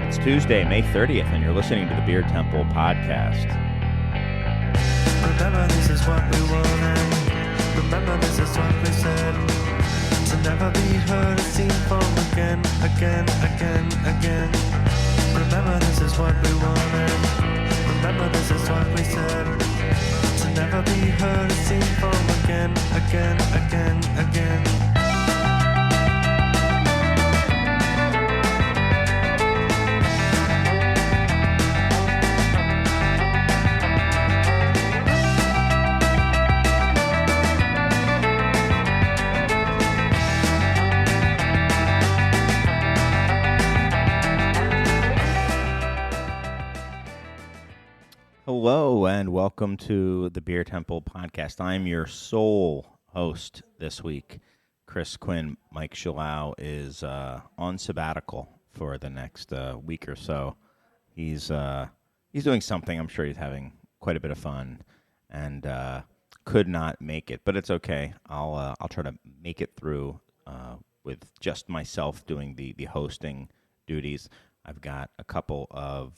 It's Tuesday, May 30th, and you're listening to the Beer Temple podcast. Remember, this is what we wanted. Remember, this is what we said. To never be heard or seen from again. Remember, this is what we wanted. Remember, this is what we said. To never be heard or seen from again. Hello, and welcome to the Beer Temple podcast. I'm your sole host this week. Chris Quinn. Mike Shalau is on sabbatical for the next week or so. He's doing something. I'm sure he's having quite a bit of fun, and could not make it, but it's okay. I'll try to make it through with just myself doing the hosting duties. I've got a couple of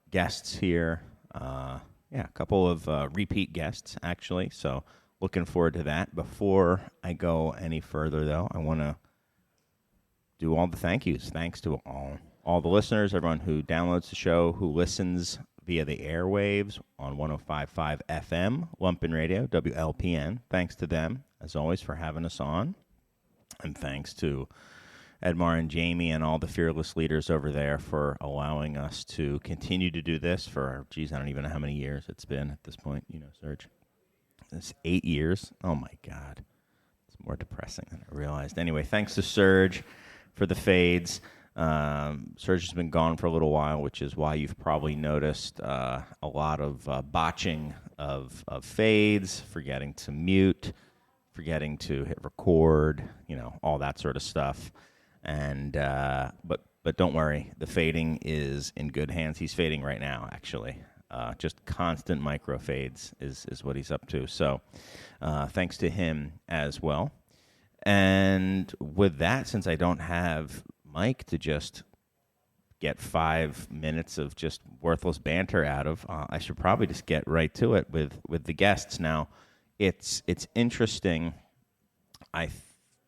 guests here. A couple of repeat guests, actually, so looking forward to that. Before I go any further, though, I want to do all the thank yous. Thanks to all the listeners, everyone who downloads the show, who listens via the airwaves on 105.5 FM, Lumpen Radio, WLPN. Thanks to them, as always, for having us on. And thanks to Edmar and Jamie and all the fearless leaders over there for allowing us to continue to do this for, I don't even know how many years it's been at this point, Serge. It's 8 years. Oh, my God. It's more depressing than I realized. Anyway, thanks to Serge for the fades. Serge has been gone for a little while, which is why you've probably noticed a lot of botching of fades, forgetting to mute, forgetting to hit record, all that sort of stuff. And but don't worry, the fading is in good hands. He's fading right now, actually. Just constant micro fades is what he's up to. So thanks to him as well. And with that, since I don't have Mike to just get 5 minutes of just worthless banter out of, I should probably just get right to it with the guests. Now, it's interesting.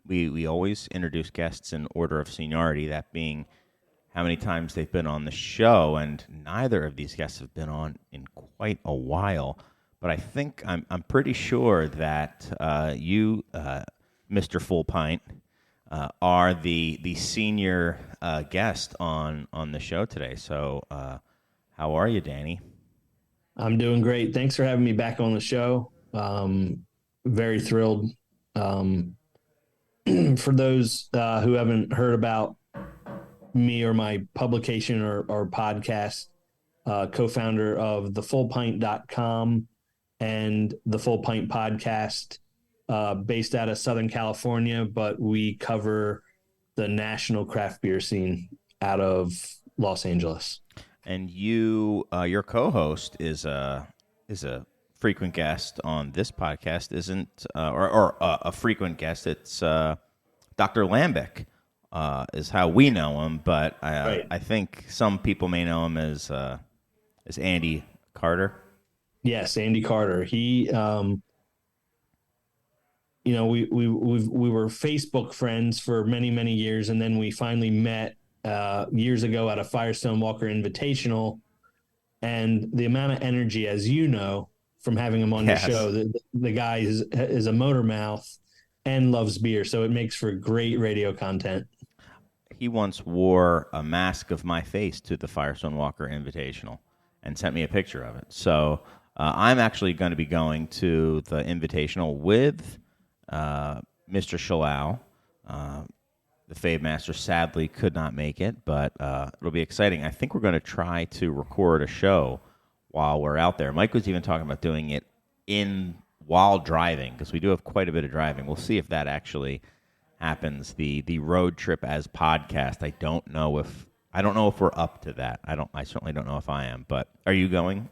We always introduce guests in order of seniority, that being how many times they've been on the show, and neither of these guests have been on in quite a while. But I think I'm pretty sure that you, Mr. Full Pint, are the senior guest on the show today. So how are you, Danny? I'm doing great. Thanks for having me back on the show. Very thrilled. For those who haven't heard about me or my publication or podcast, co-founder of thefullpint.com and the Full Pint podcast, based out of Southern California, but we cover the national craft beer scene out of Los Angeles. And you, your co-host is a frequent guest on this podcast, isn't or a frequent guest. It's Dr. Lambic is how we know him, but right. I think some people may know him as Andy Carter. Yes, Andy Carter. He, we were Facebook friends for many years, and then we finally met years ago at a Firestone Walker Invitational, and the amount of energy, as you know, from having him on Yes. the show. The guy is a motor mouth and loves beer, so it makes for great radio content. He once wore a mask of my face to the Firestone Walker Invitational and sent me a picture of it. So I'm actually going to be going to the Invitational with Mr. Shalau. The Fade Master sadly could not make it, but it'll be exciting. I think we're going to try to record a show while we're out there. Mike was even talking about doing it while driving, because we do have quite a bit of driving. We'll see if that actually happens. The road trip as podcast. I don't know if we're up to that. I certainly don't know if I am. But are you going,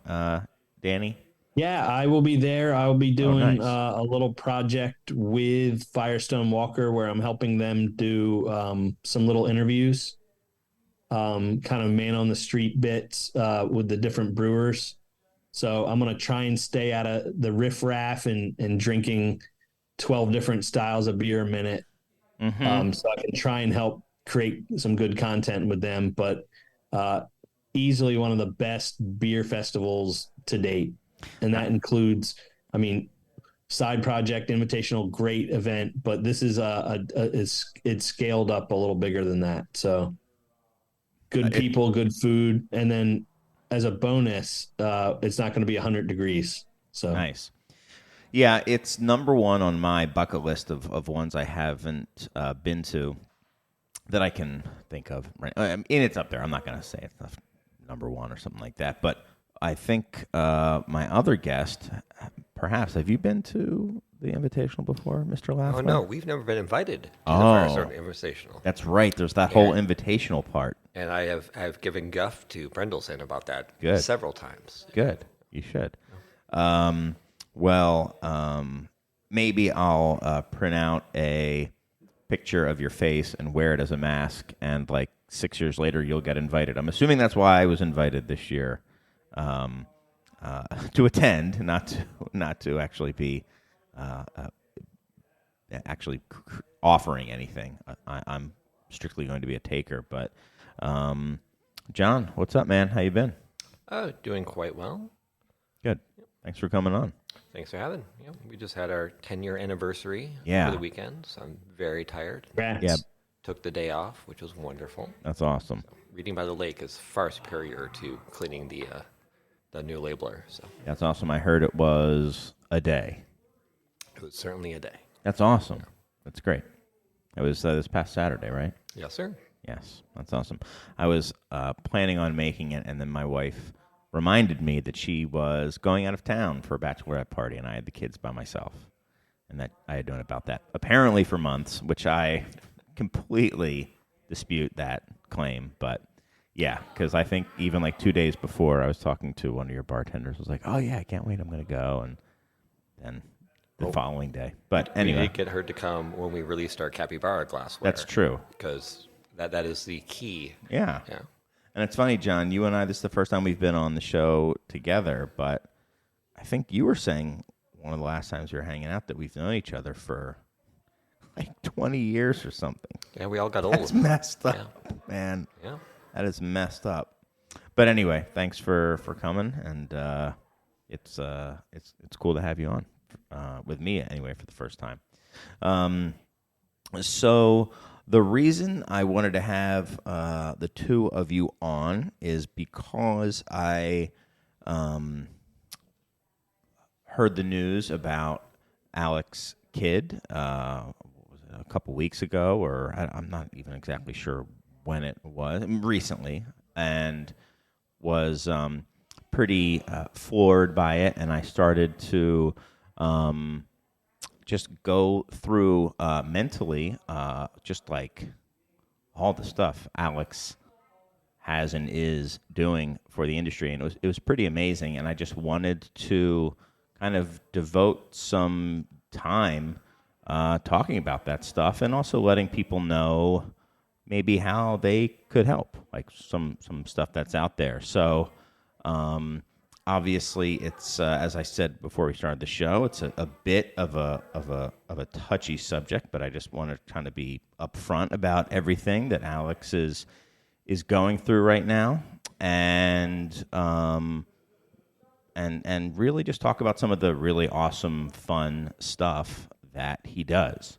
Danny? Yeah, I will be there. I will be doing nice. A little project with Firestone Walker where I'm helping them do some little interviews. kind of man on the street bits with the different brewers. So I'm going to try and stay out of the riffraff and drinking 12 different styles of beer a minute. So I can try and help create some good content with them. But easily one of the best beer festivals to date. And that includes, I mean, side project, invitational, great event, but this is it's scaled up a little bigger than that. So good people, good food. And then as a bonus, it's not going to be 100 degrees. So nice. Yeah, it's number one on my bucket list of ones I haven't been to that I can think of. Right, and it's up there. I'm not going to say it's number one or something like that. But I think my other guest, perhaps, have you been to the Invitational before, Mr. Laffler? Oh, no, we've never been invited to the Firestone Invitational. That's right. There's that whole invitational part. And I have given guff to Brendelson about that Good. several times. Good. You should. Maybe I'll print out a picture of your face and wear it as a mask, and like 6 years later, you'll get invited. I'm assuming that's why I was invited this year to attend, not to actually be offering anything. I'm strictly going to be a taker. But John, what's up, man? How you been? Doing quite well. Good. Thanks for coming on. Thanks for having. Yeah, we just had our 10-year anniversary for the weekend, so I'm very tired. Congrats. Yeah. Took the day off, which was wonderful. That's awesome. Reading by the lake is far superior to cleaning the new labeler. So That's awesome. I heard it was a day. it was certainly a day. That's awesome. Yeah. That's great. It was this past Saturday, right? Yes, sir. Yes, that's awesome. I was planning on making it, and then my wife reminded me that she was going out of town for a bachelorette party, and I had the kids by myself, and that I had known about that apparently for months, which I completely dispute that claim. But yeah, because I think even like 2 days before, I was talking to one of your bartenders. I was like, "Oh yeah, I can't wait. I'm going to go," and then the following day. But anyway, we did get her to come when we released our capybara glassware. That's true, because that is the key. Yeah. And it's funny, John, you and I, this is the first time we've been on the show together, but I think you were saying one of the last times we were hanging out that we've known each other for like 20 years or something. Yeah, we all got old. That's messed up, man. Yeah. That is messed up. But anyway, thanks for coming, and it's cool to have you on with me anyway for the first time. So the reason I wanted to have the two of you on is because I heard the news about Alex Kidd a couple weeks ago, or I'm not even exactly sure when it was, recently, and was pretty floored by it, and I started to just go through mentally just like all the stuff Alex has and is doing for the industry, and it was pretty amazing, and I just wanted to kind of devote some time talking about that stuff, and also letting people know maybe how they could help, like some stuff that's out there. So obviously, it's as I said before we started the show, it's a bit of a touchy subject, but I just want to kind of be upfront about everything that Alex is going through right now, and really just talk about some of the really awesome, fun stuff that he does.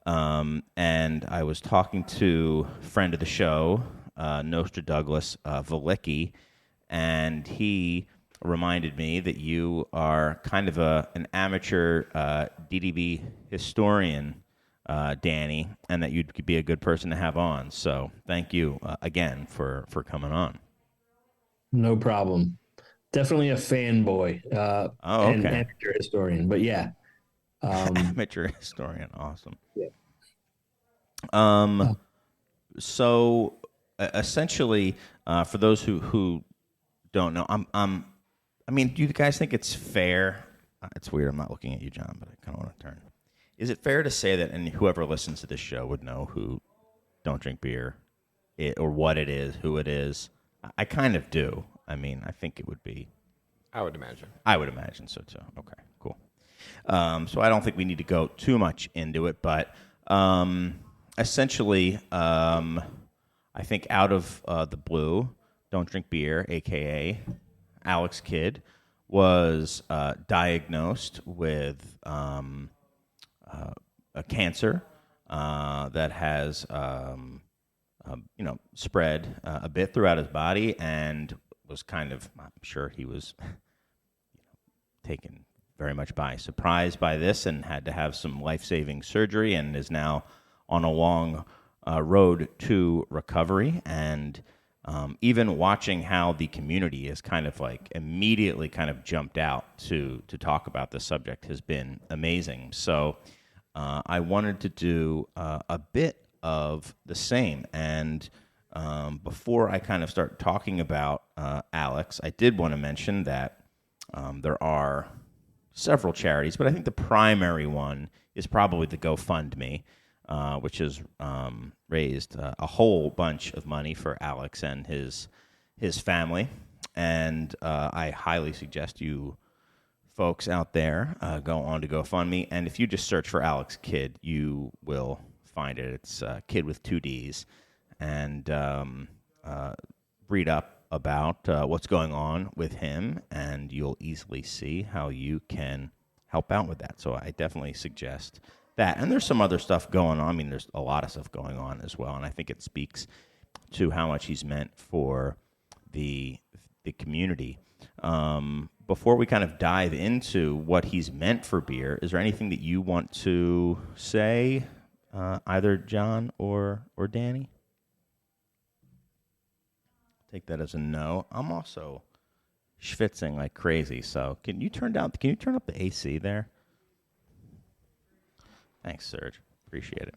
And I was talking to a friend of the show, Nostra Douglas Valicki, and he reminded me that you are kind of an amateur DDB historian, Danny, and that you'd be a good person to have on. So thank you again for coming on. No problem. Definitely a fanboy and okay. amateur historian, but yeah. Amateur historian, awesome. Yeah. So essentially, for those who don't know, I mean, do you guys think it's fair? It's weird. I'm not looking at you, John, but I kind of want to turn. Is it fair to say that, and whoever listens to this show would know who don't drink beer it or what it is, who it is. I kind of do. I mean, I think it would be. I would imagine. I would imagine so too. Okay, cool. So I don't think we need to go too much into it, but essentially, I think out of the blue, Don't Drink Beer, a.k.a. Alex Kidd, was diagnosed with a cancer that has, spread a bit throughout his body, and was kind of, I'm sure he was taken very much by surprise by this and had to have some life-saving surgery and is now on a long road to recovery. And even watching how the community is kind of like immediately kind of jumped out to talk about the subject has been amazing. So I wanted to do a bit of the same. And before I kind of start talking about Alex, I did want to mention that there are several charities, but I think the primary one is probably the GoFundMe, which has raised a whole bunch of money for Alex and his family. And I highly suggest you folks out there go on to GoFundMe. And if you just search for Alex Kidd, you will find it. It's Kidd with 2 Ds. And read up about what's going on with him, and you'll easily see how you can help out with that. So I definitely suggest that. And there's some other stuff going on. I mean, there's a lot of stuff going on as well, and I think it speaks to how much he's meant for the community. Before we kind of dive into what he's meant for beer, is there anything that you want to say, either John or Danny? Take that as a no. I'm also schwitzing like crazy. So can you turn up the AC there? Thanks, Serge. Appreciate it.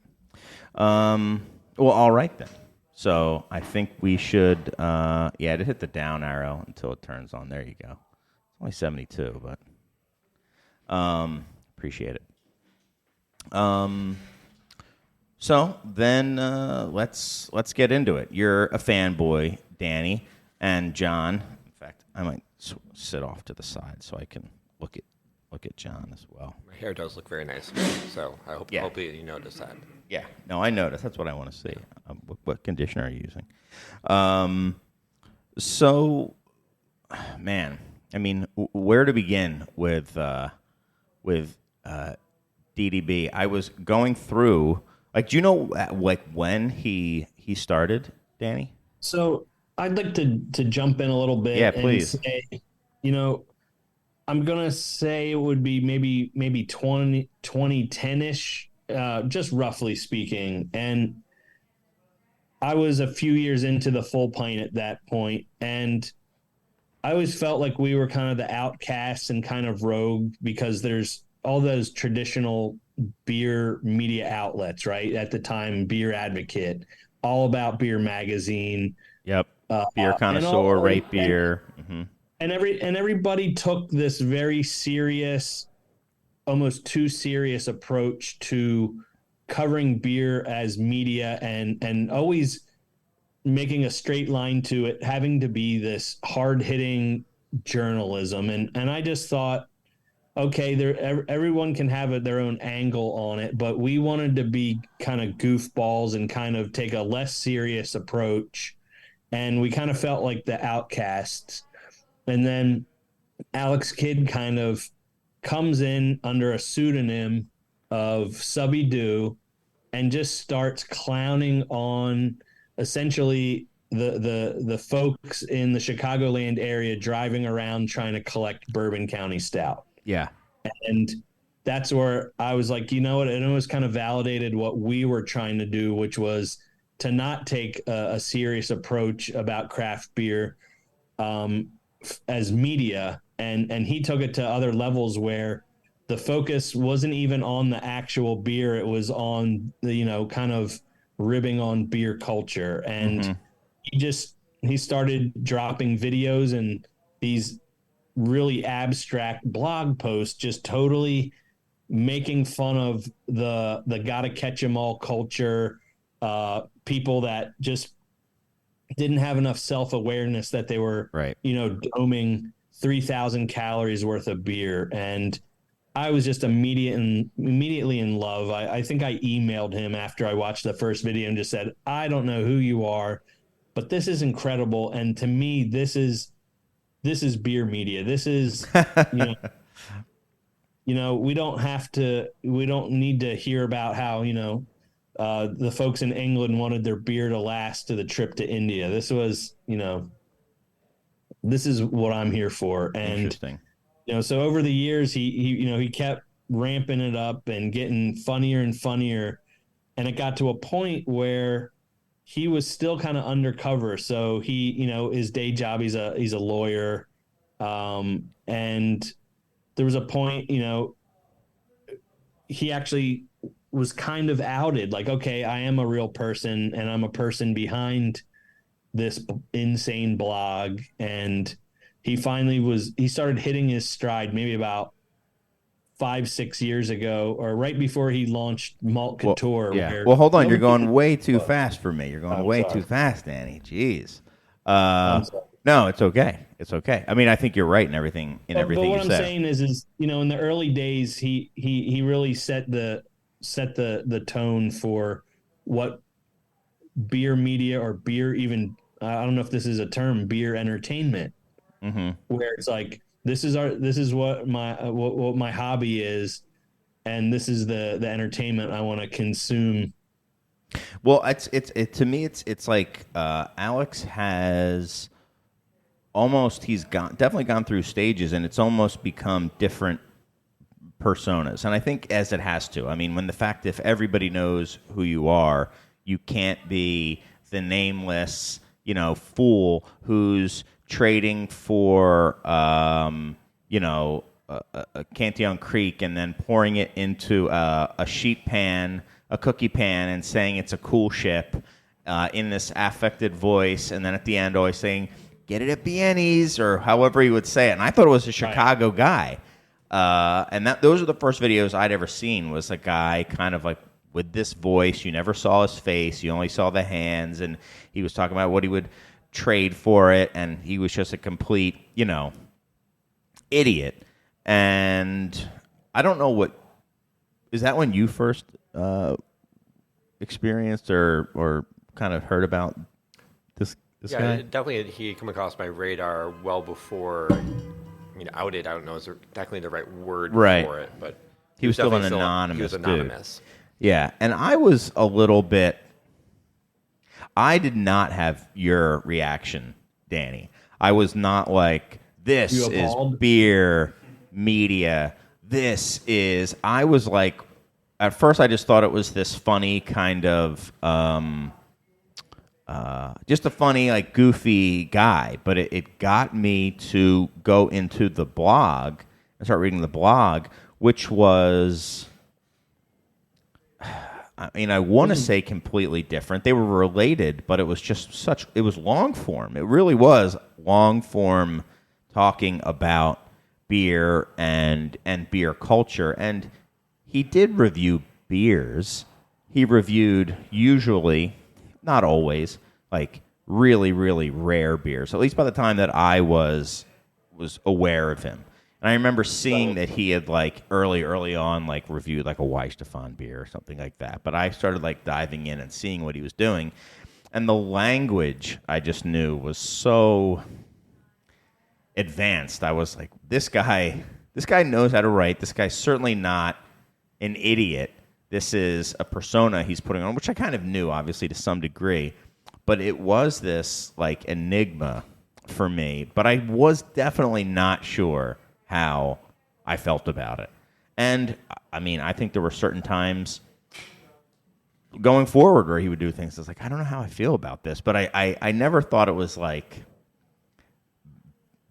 Well, all right then. So I think we should, to hit the down arrow until it turns on. There you go. It's only 72, but appreciate it. So then let's get into it. You're a fanboy, Danny, and John. In fact, I might sit off to the side so I can look at John as well. My hair does look very nice, so I hope you notice that. Yeah, no, I noticed. That's what I want to see. What conditioner are you using? So, man, I mean, where to begin with DDB? I was going through. Like, do you know when he started, Danny? So I'd like to jump in a little bit. Yeah, please. And say, I'm gonna say it would be maybe 2010-ish, just roughly speaking. And I was a few years into the Full Pint at that point, and I always felt like we were kind of the outcasts and kind of rogue because there's all those traditional beer media outlets, right? At the time, Beer Advocate, All About Beer Magazine. Yep. Beer Connoisseur, Rate Beer. And everybody took this very serious, almost too serious approach to covering beer as media and always making a straight line to it, having to be this hard-hitting journalism. And I just thought, okay, everyone can have their own angle on it, but we wanted to be kind of goofballs and kind of take a less serious approach. And we kind of felt like the outcasts. And then Alex Kidd kind of comes in under a pseudonym of Subby Doo and just starts clowning on essentially the folks in the Chicagoland area driving around trying to collect Bourbon County Stout. Yeah. And that's where I was like, you know what? It almost kind of validated what we were trying to do, which was to not take a serious approach about craft beer as media. And he took it to other levels where the focus wasn't even on the actual beer. It was on the, kind of ribbing on beer culture. And he started dropping videos and these really abstract blog posts, just totally making fun of the gotta catch 'em all culture, people that just didn't have enough self-awareness that they were, right. doming 3,000 calories worth of beer. And I was just immediately in love. I think I emailed him after I watched the first video and just said, I don't know who you are, but this is incredible. And to me, this is beer media. This is, we don't need to hear about how, the folks in England wanted their beer to last to the trip to India. This was, this is what I'm here for. And, Interesting. So over the years, he kept ramping it up and getting funnier and funnier. And it got to a point where he was still kind of undercover. So he, his day job, he's a lawyer. And there was a point, he actually was kind of outed, like, okay, I am a real person and I'm a person behind this insane blog. And he started hitting his stride maybe about 5-6 years ago, or right before he launched Malt Couture. Well, hold on. You're going way too fast for me. You're going way too fast, Danny. Jeez. No, it's okay. It's okay. I mean, I think you're right in everything. But what I'm saying is, in the early days, he really set the tone for what beer media or beer, even I don't know if this is a term, beer entertainment, where it's like, this is what my hobby is, and this is the entertainment I want to consume. Well, it's to me, it's like Alex has he's definitely gone through stages, and it's almost become different personas. And I think as it has to. I mean, if everybody knows who you are, you can't be the nameless, fool who's trading for, a Cantillon Creek and then pouring it into a sheet pan, a cookie pan, and saying it's a cool ship in this affected voice, and then at the end always saying, get it at Bienni's, or however he would say it. And I thought it was a Chicago guy. And those are the first videos I'd ever seen, was a guy kind of like with this voice. You never saw his face. You only saw the hands. And he was talking about what he would trade for it. And he was just a complete, idiot. And I don't know is that when you first experienced or kind of heard about this guy? Definitely he came across my radar well before. Outed, I don't know is exactly the right word for it, but he was still an anonymous dude. Dude. Yeah, and I was a little bit. I did not have your reaction, Danny. I was not like, this is beer media. I was like, at first I just thought it was this funny kind of, just a funny, like, goofy guy. But it got me to go into the blog and start reading the blog, which was, I want to say completely different. They were related, but it was just it was long form. It really was long form talking about beer and beer culture. And he did review beers. He reviewed usually, not always, like really, really rare beers, at least by the time that I was aware of him. And I remember seeing that he had, like, early on, like, reviewed, like, a Weihenstephan beer or something like that. But I started, like, diving in and seeing what he was doing. And the language, I just knew, was so advanced. I was like, this guy knows how to write. This guy's certainly not an idiot. This is a persona he's putting on, which I kind of knew, obviously, to some degree. But it was this, like, enigma for me. But I was definitely not sure how I felt about it. And, I think there were certain times going forward where he would do things. I was like, I don't know how I feel about this. But I never thought it was, like,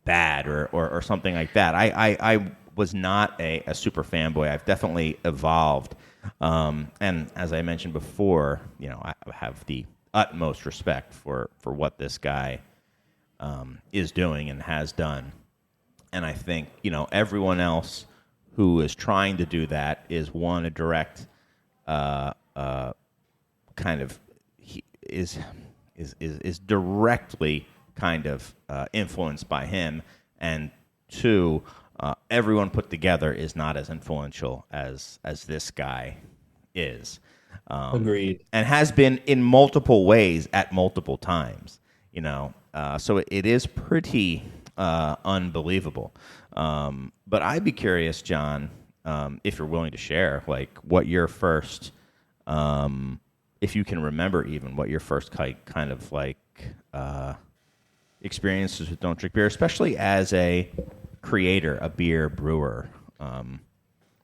bad or something like that. I was not a super fanboy. I've definitely evolved. And as I mentioned before, I have the utmost respect for what this guy is doing and has done. And I think, everyone else who is trying to do that is, one, a direct kind of, is is directly kind of influenced by him, and two, everyone put together is not as influential as this guy is. Agreed. And has been in multiple ways at multiple times. So it is pretty unbelievable. But I'd be curious, John, if you're willing to share, like what your first, if you can remember even what your first kind of like experiences with Don't Drink Beer, especially as a creator, a beer brewer,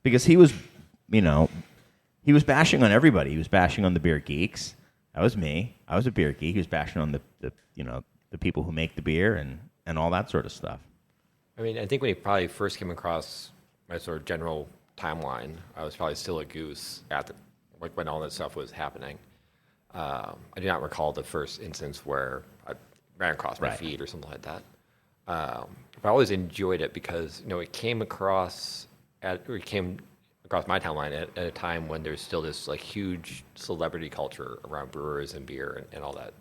because he was bashing on everybody. He was bashing on the beer geeks. That was me. I was a beer geek. He was bashing on the people who make the beer and all that sort of stuff. I mean, I think when he probably first came across my sort of general timeline, I was probably still a goose when all that stuff was happening. I do not recall the first instance where I ran across my feed or something like that. But I always enjoyed it because it came across my timeline at a time when there's still this like huge celebrity culture around brewers and beer and all that.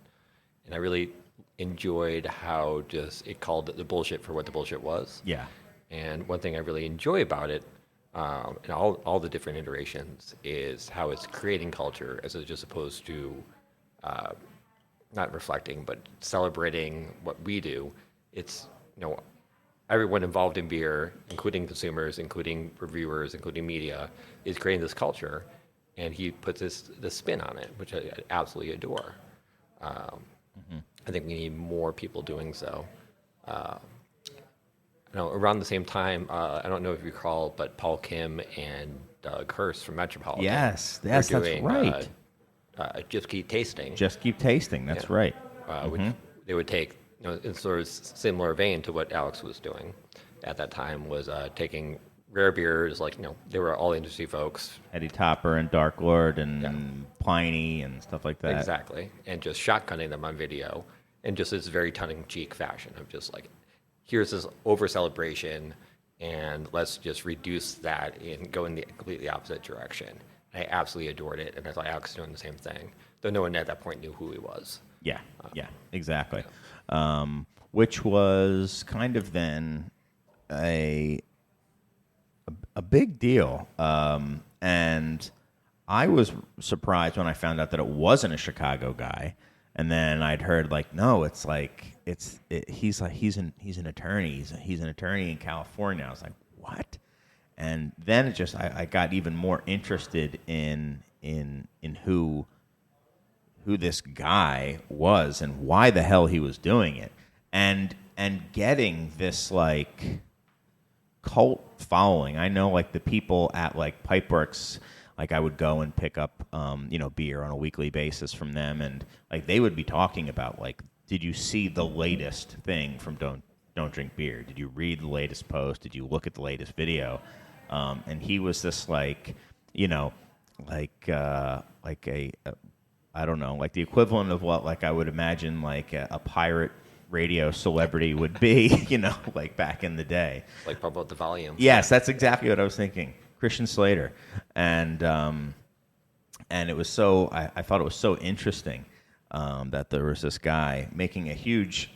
And I really enjoyed how just it called the bullshit for what the bullshit was. Yeah. And one thing I really enjoy about it, and all the different iterations, is how it's creating culture as opposed to not reflecting, but celebrating what we do. It's everyone involved in beer, including consumers, including reviewers, including media, is creating this culture, and he puts this spin on it, which I absolutely adore. I think we need more people doing so. Around the same time, I don't know if you recall, but Paul Kim and Doug Hurst from Metropolitan. Yes, were that's doing, right. Just Keep Tasting. Just Keep Tasting. That's right. Which they would take, in sort of similar vein to what Alex was doing at that time, was taking rare beers, like, they were all industry folks. Eddie Topper and Dark Lord and Pliny and stuff like that. Exactly. And just shotgunning them on video in just this very tongue-in-cheek fashion of just like, here's this over-celebration, and let's just reduce that and go in the completely opposite direction. And I absolutely adored it, and I thought Alex was doing the same thing, though no one at that point knew who he was. Yeah, exactly. Which was kind of then a big deal. And I was surprised when I found out that it wasn't a Chicago guy. And then I'd heard like, no, it's like he's an attorney. He's an attorney in California. I was like, what? And then I got even more interested in who this guy was and why the hell he was doing it, and getting this like cult following. I know like the people at like Pipeworks, like I would go and pick up beer on a weekly basis from them, and like they would be talking about like, did you see the latest thing from Don't Drink Beer? Did you read the latest post? Did you look at the latest video? And he was this like I don't know, like the equivalent of what like I would imagine like a pirate radio celebrity would be, like back in the day. Like about the volume. Yes, that's exactly what I was thinking. Christian Slater. And it was so, I thought it was so interesting that there was this guy making a huge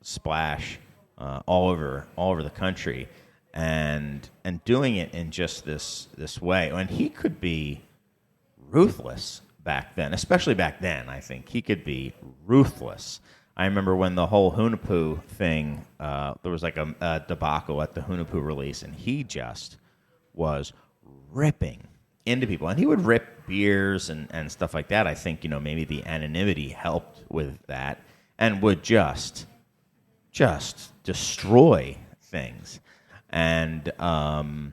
splash all over the country and doing it in just this way. And he could be ruthless back then, especially back then. I think he could be ruthless. I remember when the whole Hunapoo thing, there was like a debacle at the Hunapoo release, and he just was ripping into people. And he would rip beers and stuff like that. I think, maybe the anonymity helped with that, and would just destroy things. And yeah,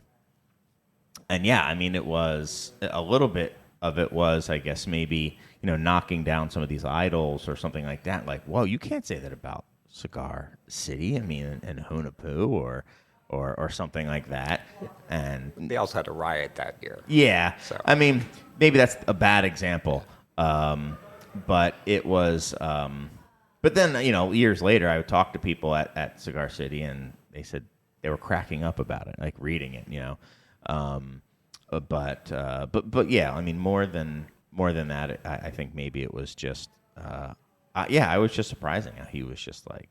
I mean, it was a little bit of it was, I guess, maybe, knocking down some of these idols or something like that. Like, whoa, you can't say that about Cigar City. I mean, and Hunapoo or something like that. And they also had a riot that year. Yeah. So. I mean, maybe that's a bad example. But it was, but then, years later, I would talk to people at Cigar City, and they said they were cracking up about it, like reading it, But yeah, I mean, more than that, I think maybe it was just Yeah, I was just surprising how he was just like,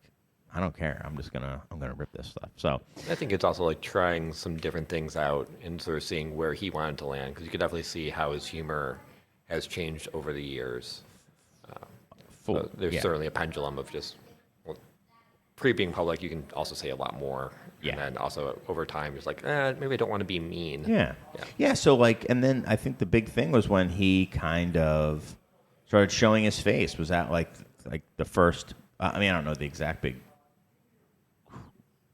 I don't care. I'm gonna rip this stuff. So I think it's also like trying some different things out and sort of seeing where he wanted to land, because you could definitely see how his humor has changed over the years. So there's certainly a pendulum of just, well, pre being public, you can also say a lot more. Yeah. And then also over time, just like, maybe I don't want to be mean. Yeah. So like, and then I think the big thing was when he kind of started showing his face. Was that like the first? I mean, I don't know the exact big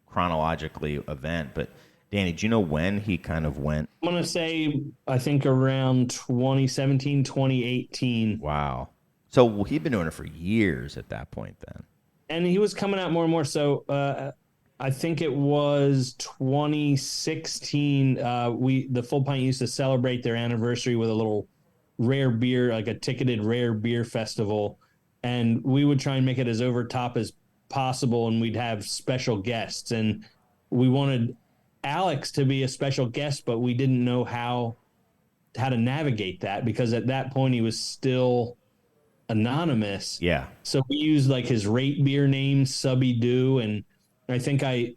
chronologically event, but Danny, do you know when he kind of went? I'm going to say, I think around 2017, 2018. Wow. So he'd been doing it for years at that point then. And he was coming out more and more. So I think it was 2016. The Full Pint used to celebrate their anniversary with a little rare beer, like a ticketed rare beer festival. And we would try and make it as over top as possible, and we'd have special guests. And we wanted Alex to be a special guest, but we didn't know how to navigate that, because at that point he was still anonymous. Yeah. So we used like his rate beer name, Subby Doo, and I think I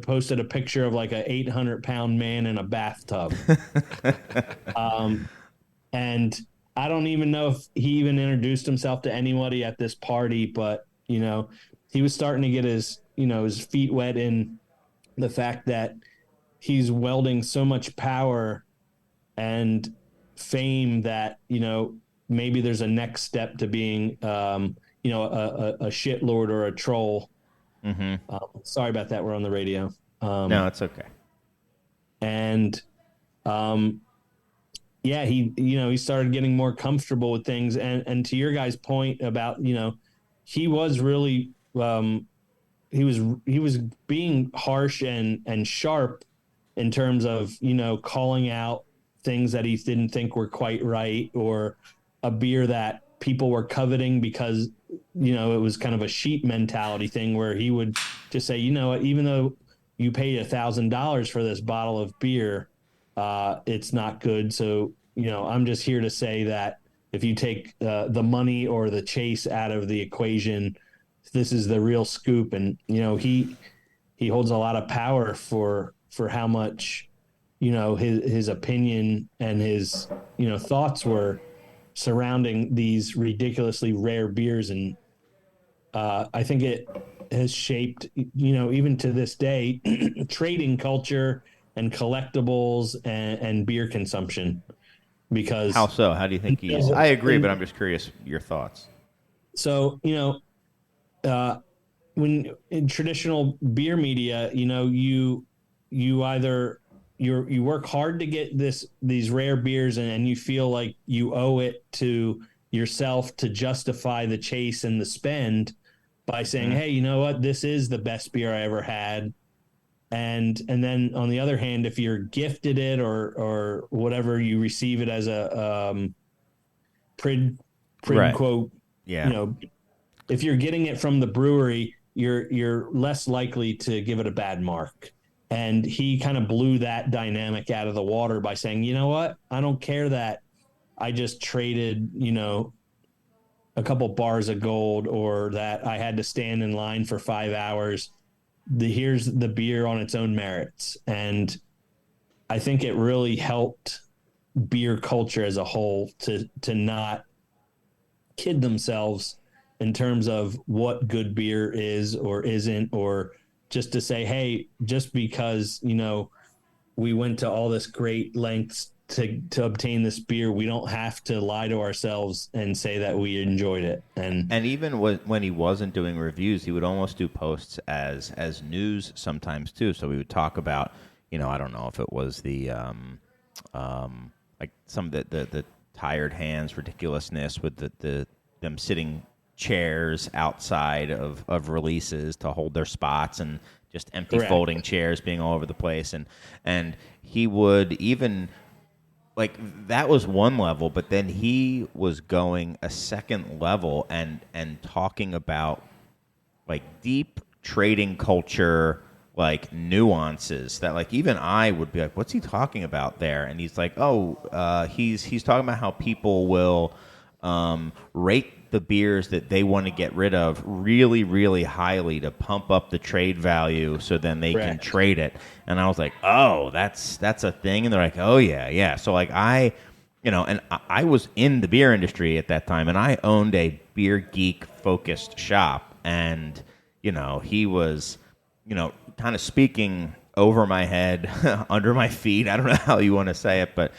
posted a picture of like a 800-pound man in a bathtub. And I don't even know if he even introduced himself to anybody at this party, but he was starting to get his feet wet in the fact that he's wielding so much power and fame that, maybe there's a next step to being, a shitlord or a troll. Mm-hmm. Sorry about that. We're on the radio. No, it's okay. And, he started getting more comfortable with things. And to your guys' point about, he was really, he was being harsh and sharp in terms of, calling out things that he didn't think were quite right, or a beer that people were coveting because, it was kind of a sheep mentality thing where he would just say, even though you paid $1,000 for this bottle of beer, it's not good. So, I'm just here to say that if you take the money or the chase out of the equation, this is the real scoop. And, he holds a lot of power for how much, his opinion and his, thoughts were surrounding these ridiculously rare beers. And I think it has shaped, even to this day, trading culture and collectibles and beer consumption. Because how so? How do you think he's? I agree, but I'm just curious your thoughts. So, when in traditional beer media, you either you work hard to get these rare beers, and you feel like you owe it to yourself to justify the chase and the spend by saying, hey, you know what, this is the best beer I ever had. And then on the other hand, if you're gifted it or whatever, you receive it as a quote, if you're getting it from the brewery, you're less likely to give it a bad mark. And he kind of blew that dynamic out of the water by saying, you know what, I don't care that I just traded, a couple bars of gold, or that I had to stand in line for 5 hours. Here's the beer on its own merits. And I think it really helped beer culture as a whole to not kid themselves in terms of what good beer is or isn't, or just to say, hey, just because, we went to all this great lengths to obtain this beer, we don't have to lie to ourselves and say that we enjoyed it. And even when he wasn't doing reviews, he would almost do posts as news sometimes too. So we would talk about, I don't know if it was the like some of the tired hands ridiculousness with them sitting chairs outside of releases to hold their spots, and just empty Correct. folding chairs being all over the place, and he would even. Like, that was one level, but then he was going a second level and talking about, like, deep trading culture, like, nuances that, like, even I would be like, what's he talking about there? And he's like, he's talking about how people will rate the beers that they want to get rid of really, really highly to pump up the trade value so then they can trade it. And I was like, oh, that's a thing. And they're like, oh, yeah. So like and I was in the beer industry at that time, and I owned a beer geek focused shop. And, he was, kind of speaking over my head, under my feet. I don't know how you want to say it, but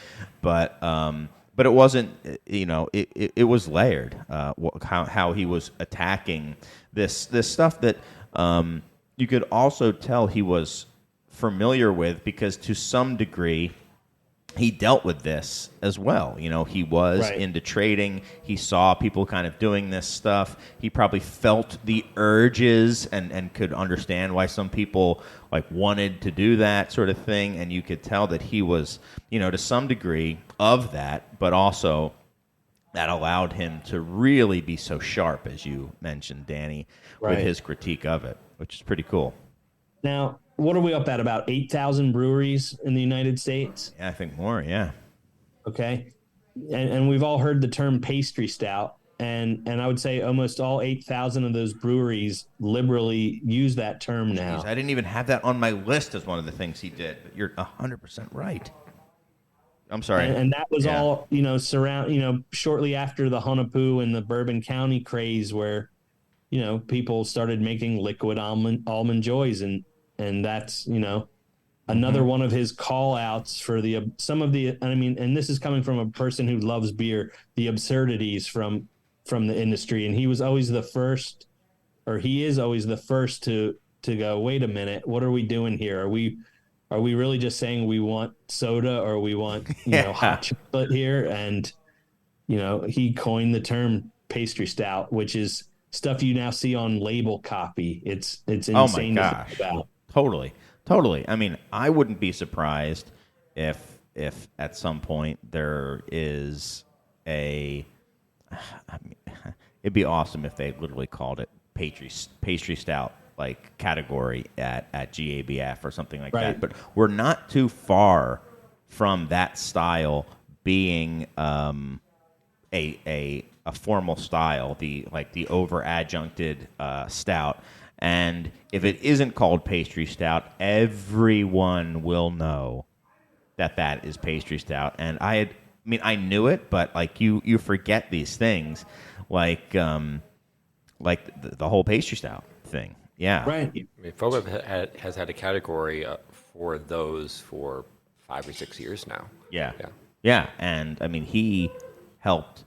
it wasn't, it was layered, how he was attacking this stuff that you could also tell he was familiar with, because to some degree he dealt with this as well. He was into trading. He saw people kind of doing this stuff. He probably felt the urges and could understand why some people wanted to do that sort of thing. And you could tell that he was, to some degree of that, but also that allowed him to really be so sharp, as you mentioned, Danny, with his critique of it, which is pretty cool. Now, what are we up at? About 8,000 breweries in the United States? Yeah, I think more, yeah. Okay. And we've all heard the term pastry stout. And I would say almost all 8,000 of those breweries liberally use that term now. Jeez, I didn't even have that on my list as one of the things he did, but you're 100% right. I'm sorry. And that was all, shortly after the Hunapoo and the Bourbon County craze, where, people started making liquid almond joys, and that's, another one of his call outs for and this is coming from a person who loves beer, the absurdities from the industry. And he was always the first, or he is always the first to go, wait a minute, what are we doing here? Are we really just saying we want soda, or we want, hot chocolate here? And, he coined the term pastry stout, which is stuff you now see on label copy. It's insane. Oh my gosh. Totally. I mean, I wouldn't be surprised if at some point there is it'd be awesome if they literally called it pastry stout category at GABF or something like that. But we're not too far from that style being a formal style, the over adjuncted stout. And if it isn't called pastry stout, everyone will know that is pastry stout. And I knew it, but you forget these things, the whole pastry stout thing. Yeah, right. I mean, FOBA has had a category for those for 5 or 6 years now. Yeah. And I mean, he helped.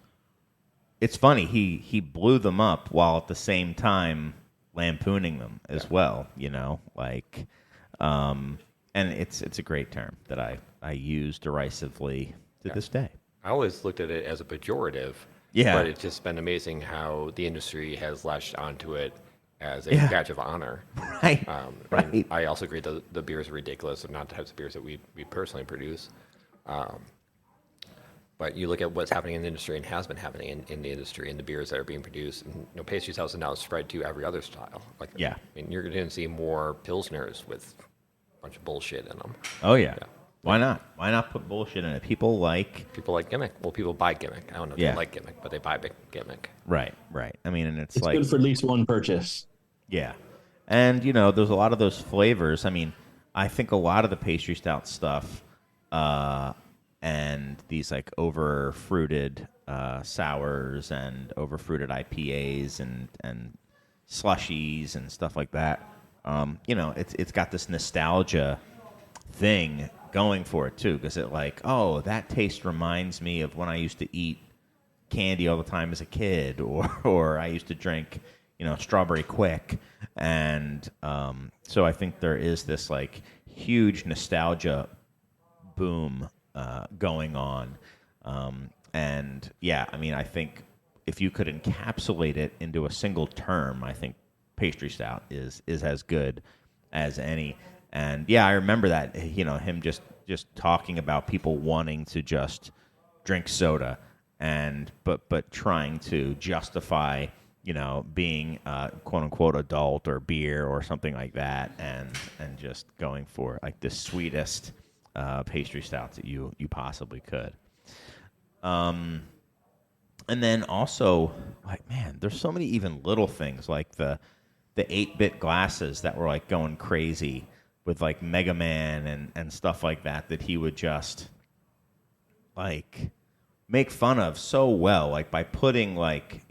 It's funny, he blew them up while at the same time lampooning them as well, and it's a great term that I use derisively to this day. I always looked at it as a pejorative, but it's just been amazing how the industry has latched onto it as a badge of honor. Right. And I also agree the beers are ridiculous. They're not the types of beers that we personally produce. But you look at what's happening in the industry and has been happening in the industry and the beers that are being produced. And, pastry stouts are now spread to every other style. I mean, you're going to see more Pilsners with a bunch of bullshit in them. Oh, yeah. Why not? Why not put bullshit in it? People like gimmick. Well, people buy gimmick. I don't know if they like gimmick, but they buy big gimmick. Right. I mean, and it's good for at least one purchase. Yeah. And, there's a lot of those flavors. I mean, I think a lot of the pastry stout stuff and these over fruited sours and over fruited IPAs and slushies and stuff like that. It's got this nostalgia thing going for it too, because that taste reminds me of when I used to eat candy all the time as a kid, or I used to drink Strawberry Quick, and so I think there is this huge nostalgia boom going on. And I think if you could encapsulate it into a single term, I think pastry stout is as good as any. And I remember that, him just talking about people wanting to just drink soda but trying to justify, being quote unquote adult or beer or something like that, and just going for the sweetest pastry stouts that you possibly could. And then also, like, man, there's so many even little things like the 8-bit glasses that were like going crazy with like Mega Man and stuff like that he would just like make fun of so well, like by putting like,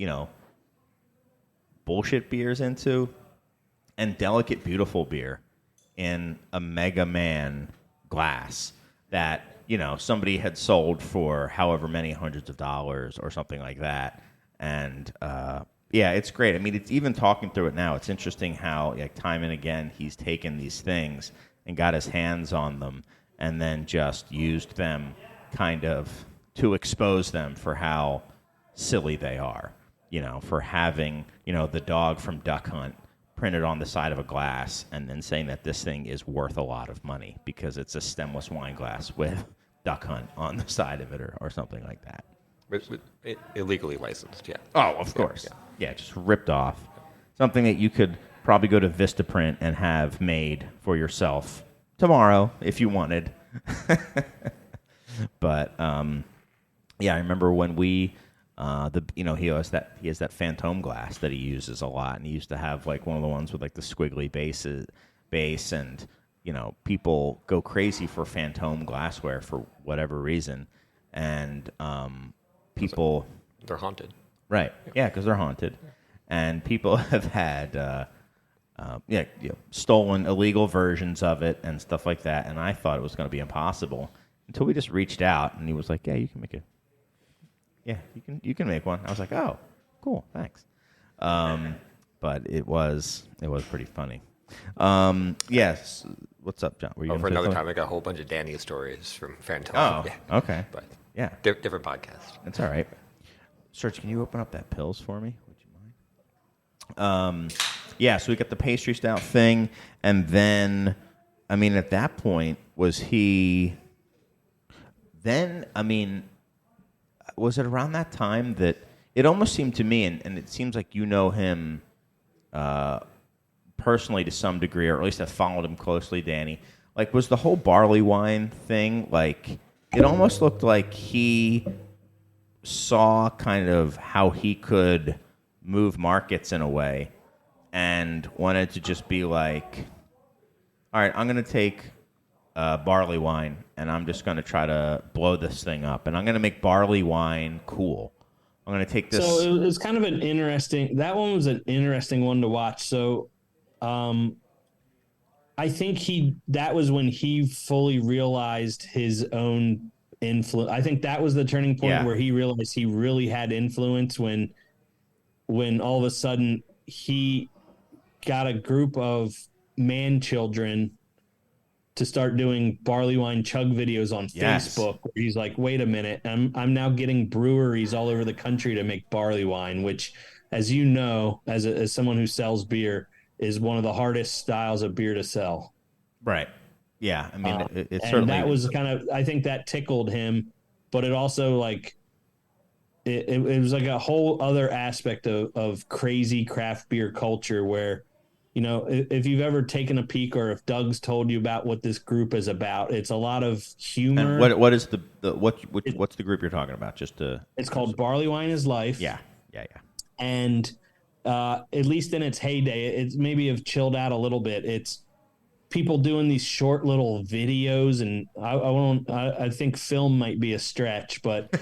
bullshit beers into and delicate beautiful beer in a Mega Man glass that somebody had sold for however many hundreds of dollars or something like that. And yeah, it's great. I mean, it's even talking through it now, it's interesting how like time and again he's taken these things and got his hands on them and then just used them kind of to expose them for how silly they are, for having, the dog from Duck Hunt printed on the side of a glass and then saying that this thing is worth a lot of money because it's a stemless wine glass with Duck Hunt on the side of it or something like that. Illegally licensed, yeah. Oh, of course. Yeah, just ripped off. Something that you could probably go to Vistaprint and have made for yourself tomorrow if you wanted. But yeah, I remember when we he has that Phantom glass that he uses a lot, and he used to have like one of the ones with like the squiggly base, and people go crazy for Phantom glassware for whatever reason, and people they're haunted, right? Yeah, because they're haunted, and people have had stolen illegal versions of it and stuff like that, and I thought it was going to be impossible until we just reached out, and he was like, "Yeah, you can make it. Yeah, you can make one." I was like, "Oh, cool, thanks." But it was pretty funny. Yes. What's up, John? Were you for another something? time, I got a whole bunch of Danny stories from Phantom. Oh, yeah. okay. But Yeah, different podcast. that's all right. Serge, can you open up that pills for me? Would you mind? Yeah, so we got the pastry stout thing, and then, I mean, at that point, was he? Then, I mean, was it around that time that it almost seemed to me, and it seems like you know him personally to some degree, or at least have followed him closely, Danny. Like, was the whole barley wine thing, like, it almost looked like he saw kind of how he could move markets in a way and wanted to just be like, all right, I'm going to take barley wine and I'm just going to try to blow this thing up, and I'm going to make barley wine cool. I'm going to take this. So it was kind of that one was an interesting one to watch. So I think that was when he fully realized his own influence. I think that was the turning point where he realized he really had influence when all of a sudden he got a group of man children to start doing barley wine chug videos on Facebook. Where he's like, wait a minute, I'm now getting breweries all over the country to make barley wine, which, as you know, as someone who sells beer, is one of the hardest styles of beer to sell. Right. Yeah. I mean, it's and certainly. That was kind of, I think that tickled him, but it also like, it was like a whole other aspect of crazy craft beer culture where, if you've ever taken a peek or if Doug's told you about what this group is about, it's a lot of humor. And what is what's the group you're talking about? It's called Barley Wine is Life. Yeah. And at least in its heyday, it's maybe have chilled out a little bit. It's people doing these short little videos, and I think film might be a stretch, but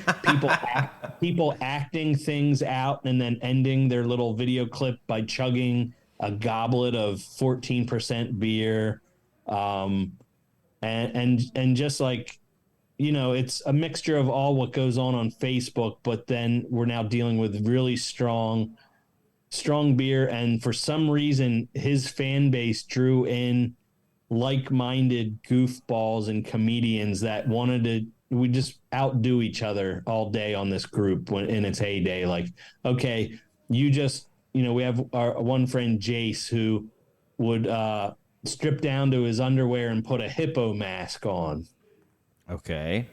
people acting things out and then ending their little video clip by chugging a goblet of 14% beer, and just like, it's a mixture of all what goes on Facebook, but then we're now dealing with really strong beer, and for some reason his fan base drew in like-minded goofballs and comedians that we just outdo each other all day on this group when in its heyday. Like, okay, we have our one friend Jace who would strip down to his underwear and put a hippo mask on. Okay.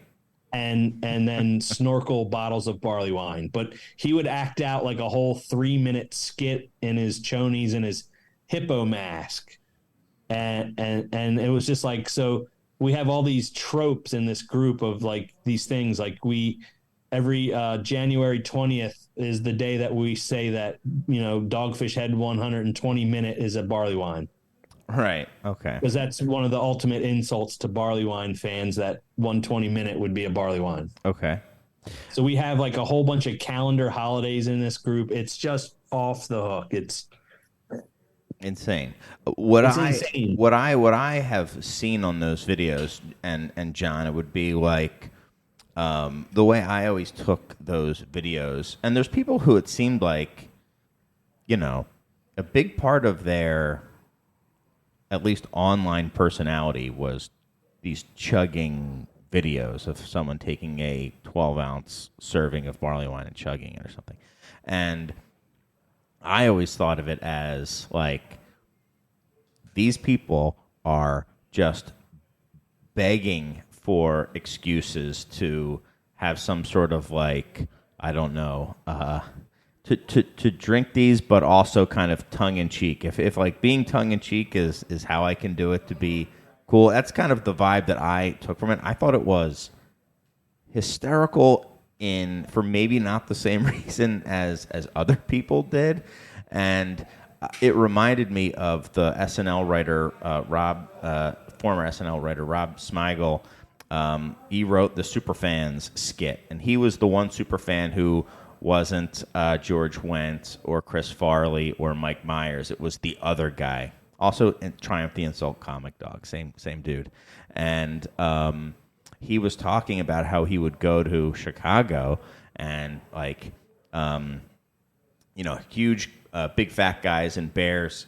And then snorkel bottles of barley wine. But he would act out like a whole 3-minute skit in his chonies and his hippo mask. And it was just like, so we have all these tropes in this group of like these things, like we every January 20th is the day that we say that, Dogfish Head 120 minute is a barley wine. Right. Okay. Because that's one of the ultimate insults to barley wine fans, that 120 minute would be a barley wine. Okay. So we have like a whole bunch of calendar holidays in this group. It's just off the hook. It's insane. insane. What I have seen on those videos, and John, it would be like the way I always took those videos. And there's people who it seemed like, a big part of their at least online personality was these chugging videos of someone taking a 12-ounce serving of barley wine and chugging it or something. And I always thought of it as like these people are just begging for excuses to have some sort of like, I don't know, to drink these, but also kind of tongue in cheek. If like being tongue in cheek is how I can do it to be cool, that's kind of the vibe that I took from it. I thought it was hysterical for maybe not the same reason as other people did, and it reminded me of the SNL writer former SNL writer Rob Smigel. He wrote the Superfans skit, and he was the one superfan who wasn't George Wendt or Chris Farley or Mike Myers. It was the other guy. Also, in Triumph the Insult Comic Dog, same dude. And he was talking about how he would go to Chicago and like, huge, big fat guys in Bears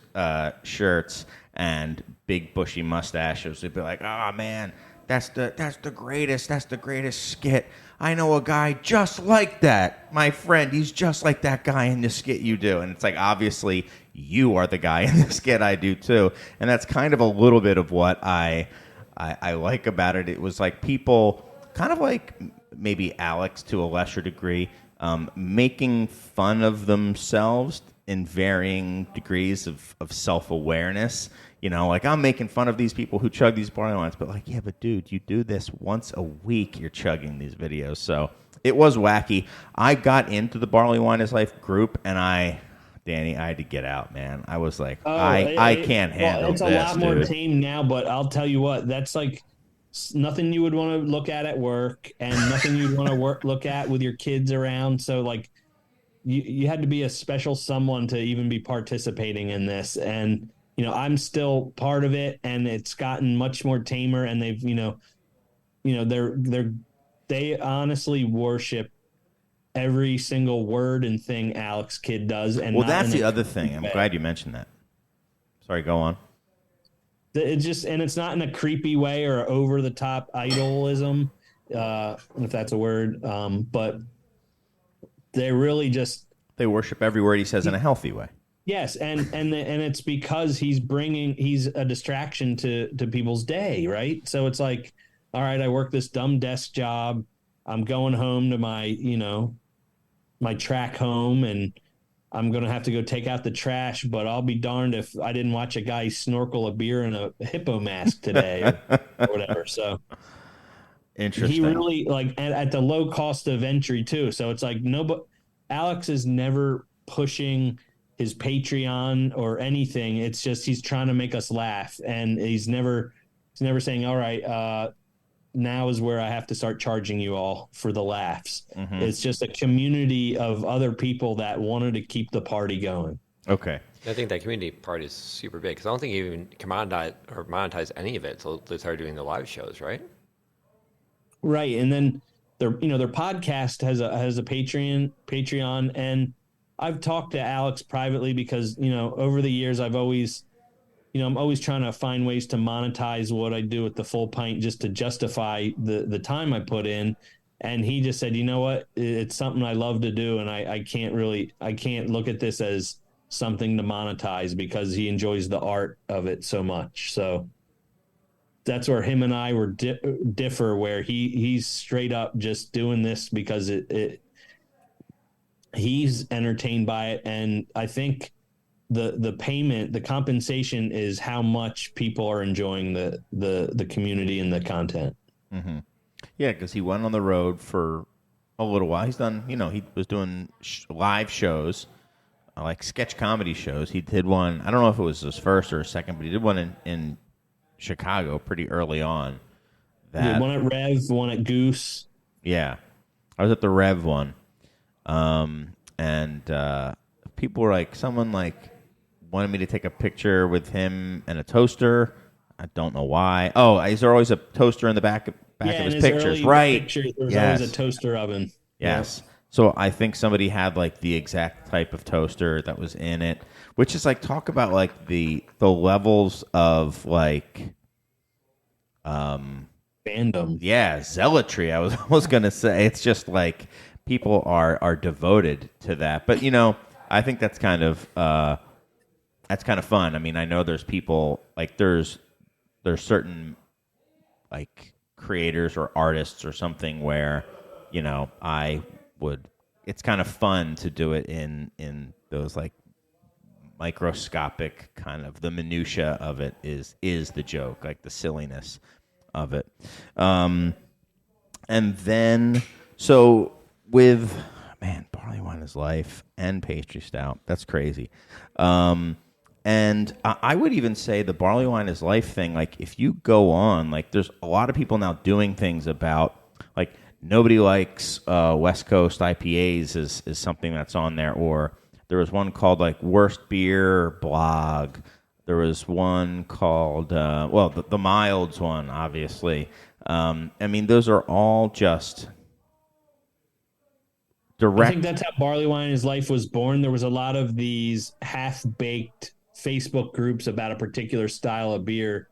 shirts and big bushy mustaches. They'd be like, "Oh man, that's the greatest skit. I know a guy just like that. My friend, he's just like that guy in the skit you do." And it's like, obviously, you are the guy in the skit I do too. And that's kind of a little bit of what I like about it. It was like people, kind of like maybe Alex to a lesser degree, making fun of themselves in varying degrees of self-awareness. Like I'm making fun of these people who chug these barley wines, but like, yeah, but dude, you do this once a week, you're chugging these videos. So it was wacky. I got into the Barley Wine is Life group, and Danny, I had to get out, man. I was like, I can't handle this, it's a lot more dude. tame now, but I'll tell you what, that's like nothing you would want to look at work, and nothing you'd want to look at with your kids around. So like, you had to be a special someone to even be participating in this. And I'm still part of it, and it's gotten much more tamer, and they've, they honestly worship every single word and thing Alex Kidd does. And well, that's the other thing. I'm glad you mentioned that. Sorry, go on. It's not in a creepy way or over the top idolism, if that's a word. But they really they worship every word he says in a healthy way. Yes, and it's because he's a distraction to people's day, right? So it's like, all right, I work this dumb desk job. I'm going home to my, my track home, and I'm going to have to go take out the trash, but I'll be darned if I didn't watch a guy snorkel a beer in a hippo mask today or whatever. So interesting. He really, like, at the low cost of entry too. So it's like, Alex is never pushing his Patreon or anything. It's just he's trying to make us laugh, and he's never saying, all right, now is where I have to start charging you all for the laughs. Mm-hmm. It's just a community of other people that wanted to keep the party going. Okay. I think that community part is super big, because I don't think you even monetize any of it until they started doing the live shows, right? Right, and then their podcast has a Patreon, and I've talked to Alex privately because, over the years I've always, I'm always trying to find ways to monetize what I do at the Full Pint just to justify the time I put in. And he just said, you know what, it's something I love to do, and I can't look at this as something to monetize, because he enjoys the art of it so much. So that's where him and I were differ, where he's straight up just doing this because he's entertained by it. And I think the payment, the compensation is how much people are enjoying the community and the content. Mm-hmm. Yeah, because he went on the road for a little while. He's done, he was doing live shows, like sketch comedy shows. He did one, I don't know if it was his first or his second, but he did one in Chicago pretty early on. One at Rev, one at Goose. Yeah. I was at the Rev one. And people were like, someone like wanted me to take a picture with him and a toaster. I don't know why. Oh, is there always a toaster in the back of his pictures? Right. There's always a toaster oven. Yes. Yeah. So I think somebody had like the exact type of toaster that was in it, which is like, talk about like the levels of like fandom. Yeah, zealotry. I was going to say, it's just like people are devoted to that. But I think that's kind of fun. I mean, I know there's people like there's certain like creators or artists or something where it's kind of fun to do it in those like microscopic kind of, the minutia of it is the joke, like the silliness of it. And then so with barley wine is life and pastry stout, that's crazy. And I would even say the barley wine is life thing, like if you go on, like there's a lot of people now doing things about, like nobody likes West Coast IPAs is something that's on there, or there was one called like Worst Beer Blog. There was one called, the Milds one, obviously. I mean, those are all just direct. I think that's how Barley Wine is Life was born. There was a lot of these half-baked Facebook groups about a particular style of beer.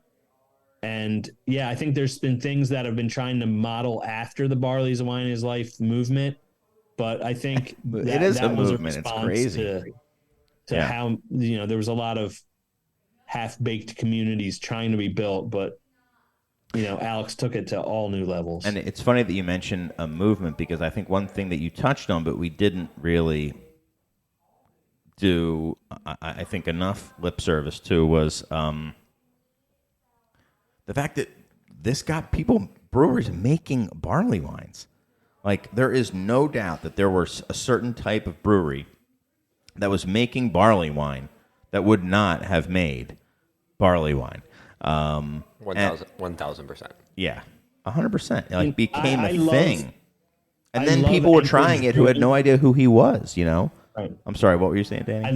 And yeah, I think there's been things that have been trying to model after the Barley Wine is Life movement. But I think it is a movement. It's crazy. To how, there was a lot of half-baked communities trying to be built, but Alex took it to all new levels. And it's funny that you mentioned a movement, because I think one thing that you touched on, but we didn't really do, I think, enough lip service to, was the fact that this got brewers making barley wines. Like, there is no doubt that there was a certain type of brewery that was making barley wine that would not have made barley wine. 1,000%. Yeah, 100%. Like, became a love, thing. And then people were trying it who had no idea who he was, Right. I'm sorry, what were you saying, Danny? I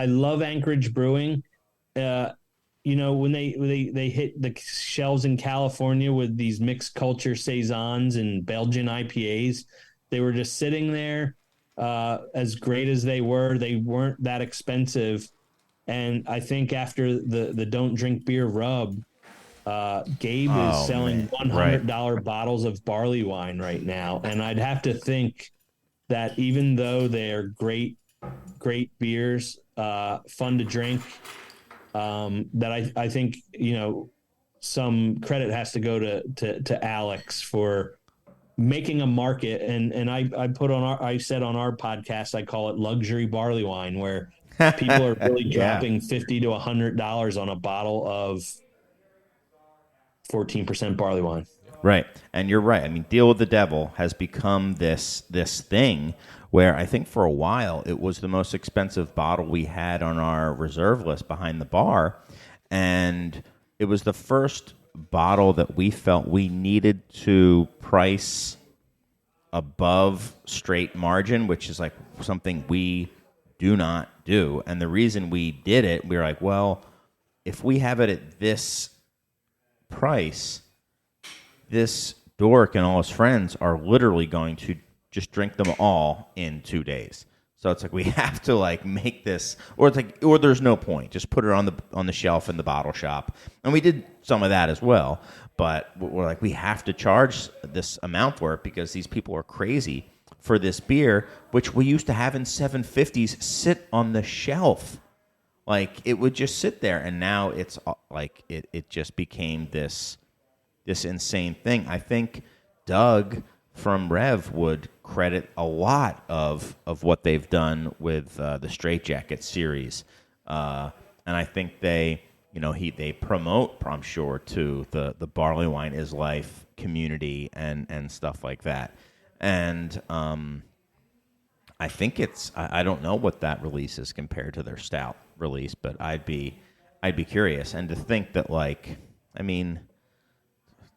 love Anchorage Brewing. When they hit the shelves in California with these mixed culture saisons and Belgian IPAs, they were just sitting there. As great as they weren't that expensive. And I think after the Don't Drink Beer rub, Gabe is selling $100 bottles of barley wine right now. And I'd have to think that even though they're great beers, fun to drink, that I think, some credit has to go to Alex for making a market. And I said on our podcast, I call it luxury barley wine, where people are really dropping $50 to $100 on a bottle of 14% barley wine. Right. And you're right. I mean, Deal with the Devil has become this thing where I think for a while it was the most expensive bottle we had on our reserve list behind the bar. And it was the first bottle that we felt we needed to price above straight margin, which is like something we do not do. And the reason we did it, we were like, well, if we have it at this price, this dork and all his friends are literally going to just drink them all in 2 days. So it's like we have to like make this, or it's like, or there's no point. Just put it on the shelf in the bottle shop. And we did some of that as well. But we're like, we have to charge this amount for it because these people are crazy for this beer, which we used to have in 750s sit on the shelf. Like it would just sit there, and now it's like it just became this insane thing. I think Doug from Rev would credit a lot of what they've done with the Straight Jacket series, and I think they promote, I'm sure, to the Barley Wine is Life community and stuff like that. And I think I don't know what that release is compared to their stout release, but I'd be curious. And to think that, like, I mean,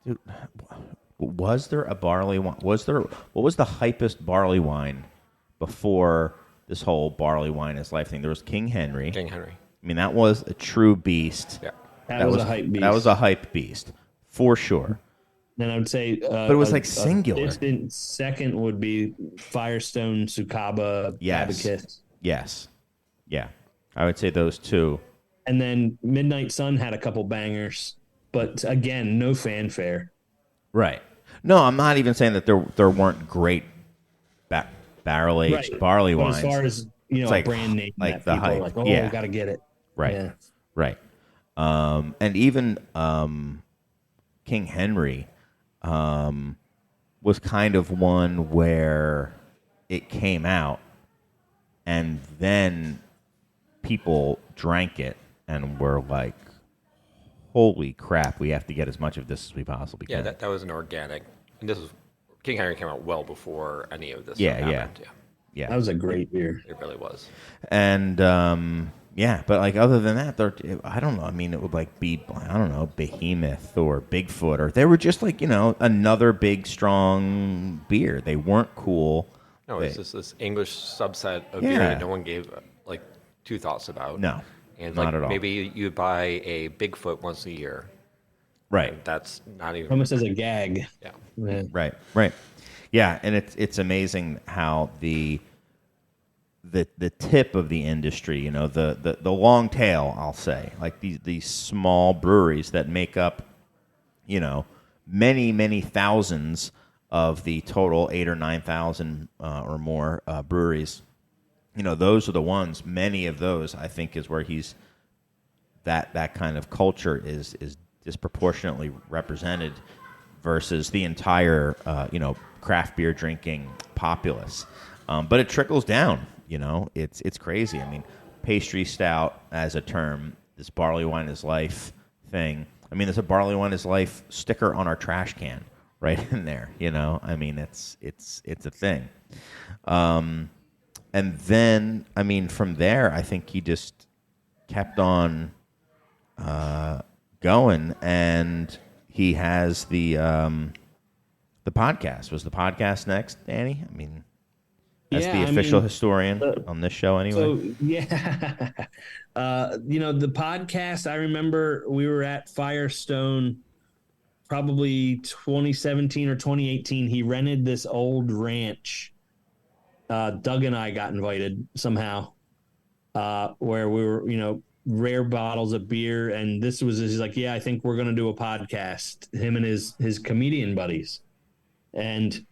dude, was there a barley wine? What was the hypest barley wine before this whole barley wine is life thing? There was King Henry. King Henry. I mean, that was a true beast. Yeah. That was a hype beast. That was a hype beast, for sure. Then I would say, but it was like singular. Distant second would be Firestone, Sukaba, Abacus. Yes. Yeah. I would say those two. And then Midnight Sun had a couple bangers, but again, no fanfare. Right. No, I'm not even saying that there weren't great barrel aged barley but wines. As far as a like, brand name, like that the people hype. are like, oh, yeah. got to get it. Right. Yeah. Right. And even King Henry was kind of one where it came out and then people drank it and were like, holy crap, we have to get as much of this as we possibly can. Yeah, that was an organic. And this was King Henry came out well before any of this Yeah. happened. Yeah. That was a great beer. It really was. And yeah, but like other than that, I don't know. I mean, it would like be, I don't know, Behemoth or Bigfoot, or they were just like, another big strong beer. They weren't cool. No, it's just this English subset of Yeah. beer that no one gave like two thoughts about. No, and not like at all. maybe you buy a Bigfoot once a year. Right. And that's not even Almost as a gag. Yeah. Yeah. Right. Yeah, and it's amazing how the tip of the industry, the long tail, I'll say, like these small breweries that make up, many thousands of the total 8,000 or 9,000 or more breweries. Those are the ones. Many of those, I think, is where that kind of culture is disproportionately represented versus the entire craft beer drinking populace. But it trickles down. It's crazy. I mean, pastry stout as a term, this barley wine is life thing. I mean, there's a barley wine is life sticker on our trash can right in there. I mean, it's a thing. And then, I mean, from there, I think he just kept on going, and he has the podcast. Was the podcast next, Danny? I mean, as the official historian on this show, anyway. So yeah, the podcast. I remember we were at Firestone, probably 2017 or 2018. He rented this old ranch. Doug and I got invited somehow, where we were, rare bottles of beer, and this was he's like, yeah, I think we're gonna do a podcast. Him and his comedian buddies, and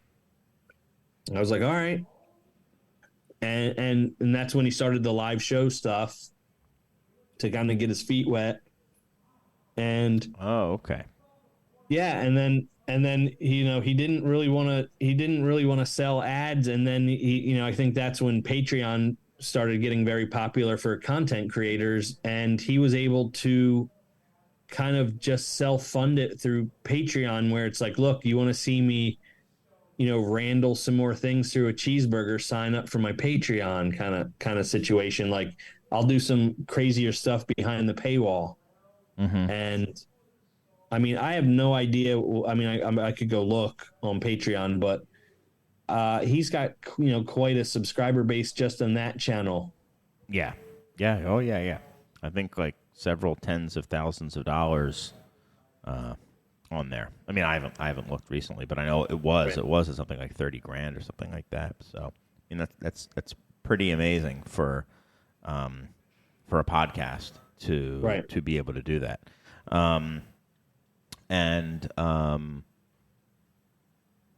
I was like, all right. And that's when he started the live show stuff to kind of get his feet wet. And okay. Yeah, and then he didn't really want to sell ads, and then he I think that's when Patreon started getting very popular for content creators, and he was able to kind of just self-fund it through Patreon, where it's like, look, you want to see me Randall some more things through a cheeseburger, sign up for my Patreon kind of situation. Like, I'll do some crazier stuff behind the paywall. Mm-hmm. And I mean, I have no idea. I mean, I could go look on Patreon, but he's got, quite a subscriber base just on that channel. Yeah. Yeah. Oh yeah. Yeah. I think like several tens of thousands of dollars, on there. I mean, I haven't looked recently, but I know it was at something like $30,000 or something like that. So, I mean, that's pretty amazing for a podcast to be able to do that. And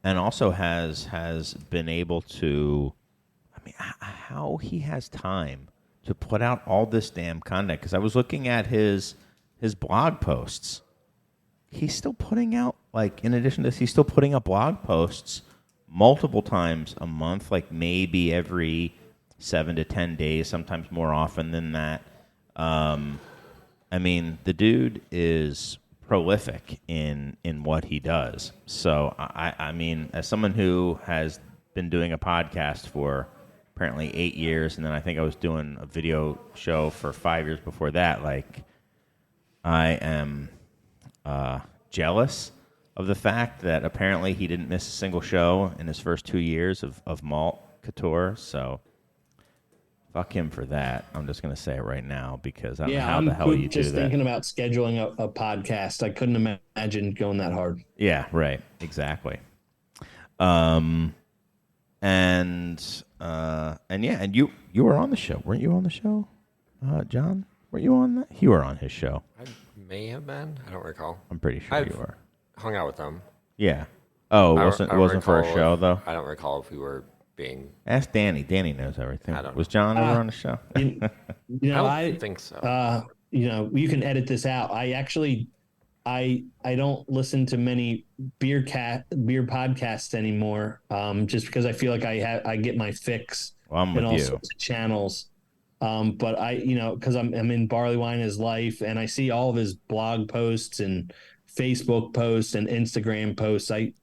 also has been able to, I mean, how he has time to put out all this damn content. Because I was looking at his blog posts. He's still putting out, like, in addition to this, he's still putting up blog posts multiple times a month, like maybe every 7 to 10 days, sometimes more often than that. I mean, the dude is prolific in what he does. So I mean, as someone who has been doing a podcast for apparently 8 years, and then I think I was doing a video show for 5 years before that, like I am jealous of the fact that apparently he didn't miss a single show in his first 2 years of Malt Couture. So fuck him for that. I'm just going to say it right now because I don't know how the hell you do that. Just thinking about scheduling a podcast. I couldn't imagine going that hard. Yeah, right. Exactly. And you were on the show. Weren't you on the show, John? Were you on that? You were on his show. I may have been. I don't recall. I'm pretty sure you were. Hung out with them. Yeah. Oh, it wasn't for a show, though? I don't recall if we were being... Ask Danny. Danny knows everything. I don't know. Was John ever on the show? I don't think so. You can edit this out. I don't listen to many beer podcasts anymore, just because I feel like I get my fix in all sorts of channels. But because I'm in Barley Wine is Life, and I see all of his blog posts and Facebook posts and Instagram posts. Those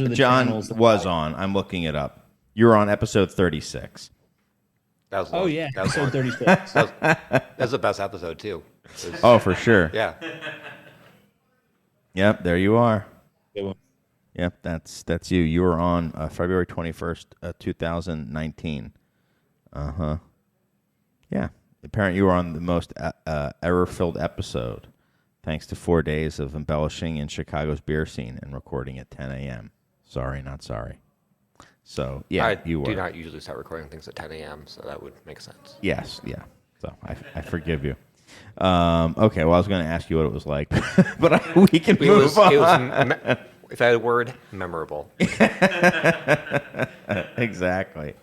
are the John channels. Was on. I'm looking it up. You're on episode 36. That was long. Episode 36. That was the best episode too. Oh, for sure. Yeah. Yep, there you are. Good one. Yep, that's you. You were on February 21st, 2019. Uh-huh. Yeah. Apparently you were on the most error-filled episode, thanks to 4 days of embellishing in Chicago's beer scene and recording at 10 a.m. Sorry, not sorry. So, yeah, you were. I do not usually start recording things at 10 a.m., so that would make sense. Yes, yeah. So I forgive you. Okay, well, I was going to ask you what it was like, but we can move on. If I had a word, memorable. Exactly.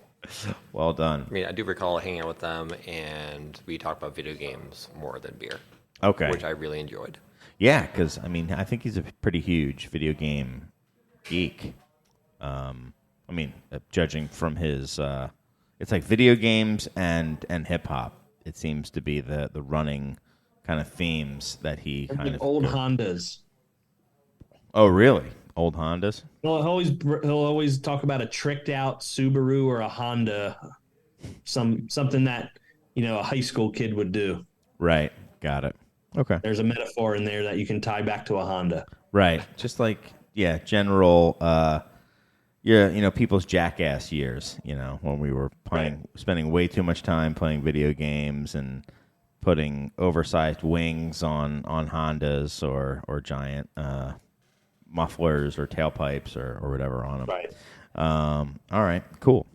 Well done. I mean, I do recall hanging out with them, and we talked about video games more than beer. Okay. Which I really enjoyed. Yeah, because, I mean, I think he's a pretty huge video game geek. Judging from his, it's like video games and hip-hop. It seems to be the running kind of themes that he kind of... Old Hondas. Oh, really? Old Hondas? Well, he'll always talk about a tricked out Subaru or a Honda, something that a high school kid would do. Right. Got it. Okay. There's a metaphor in there that you can tie back to a Honda. Right. Just like general people's jackass years, when we were spending way too much time playing video games and putting oversized wings on Hondas or giant mufflers or tailpipes or whatever on them. Right. All right, cool.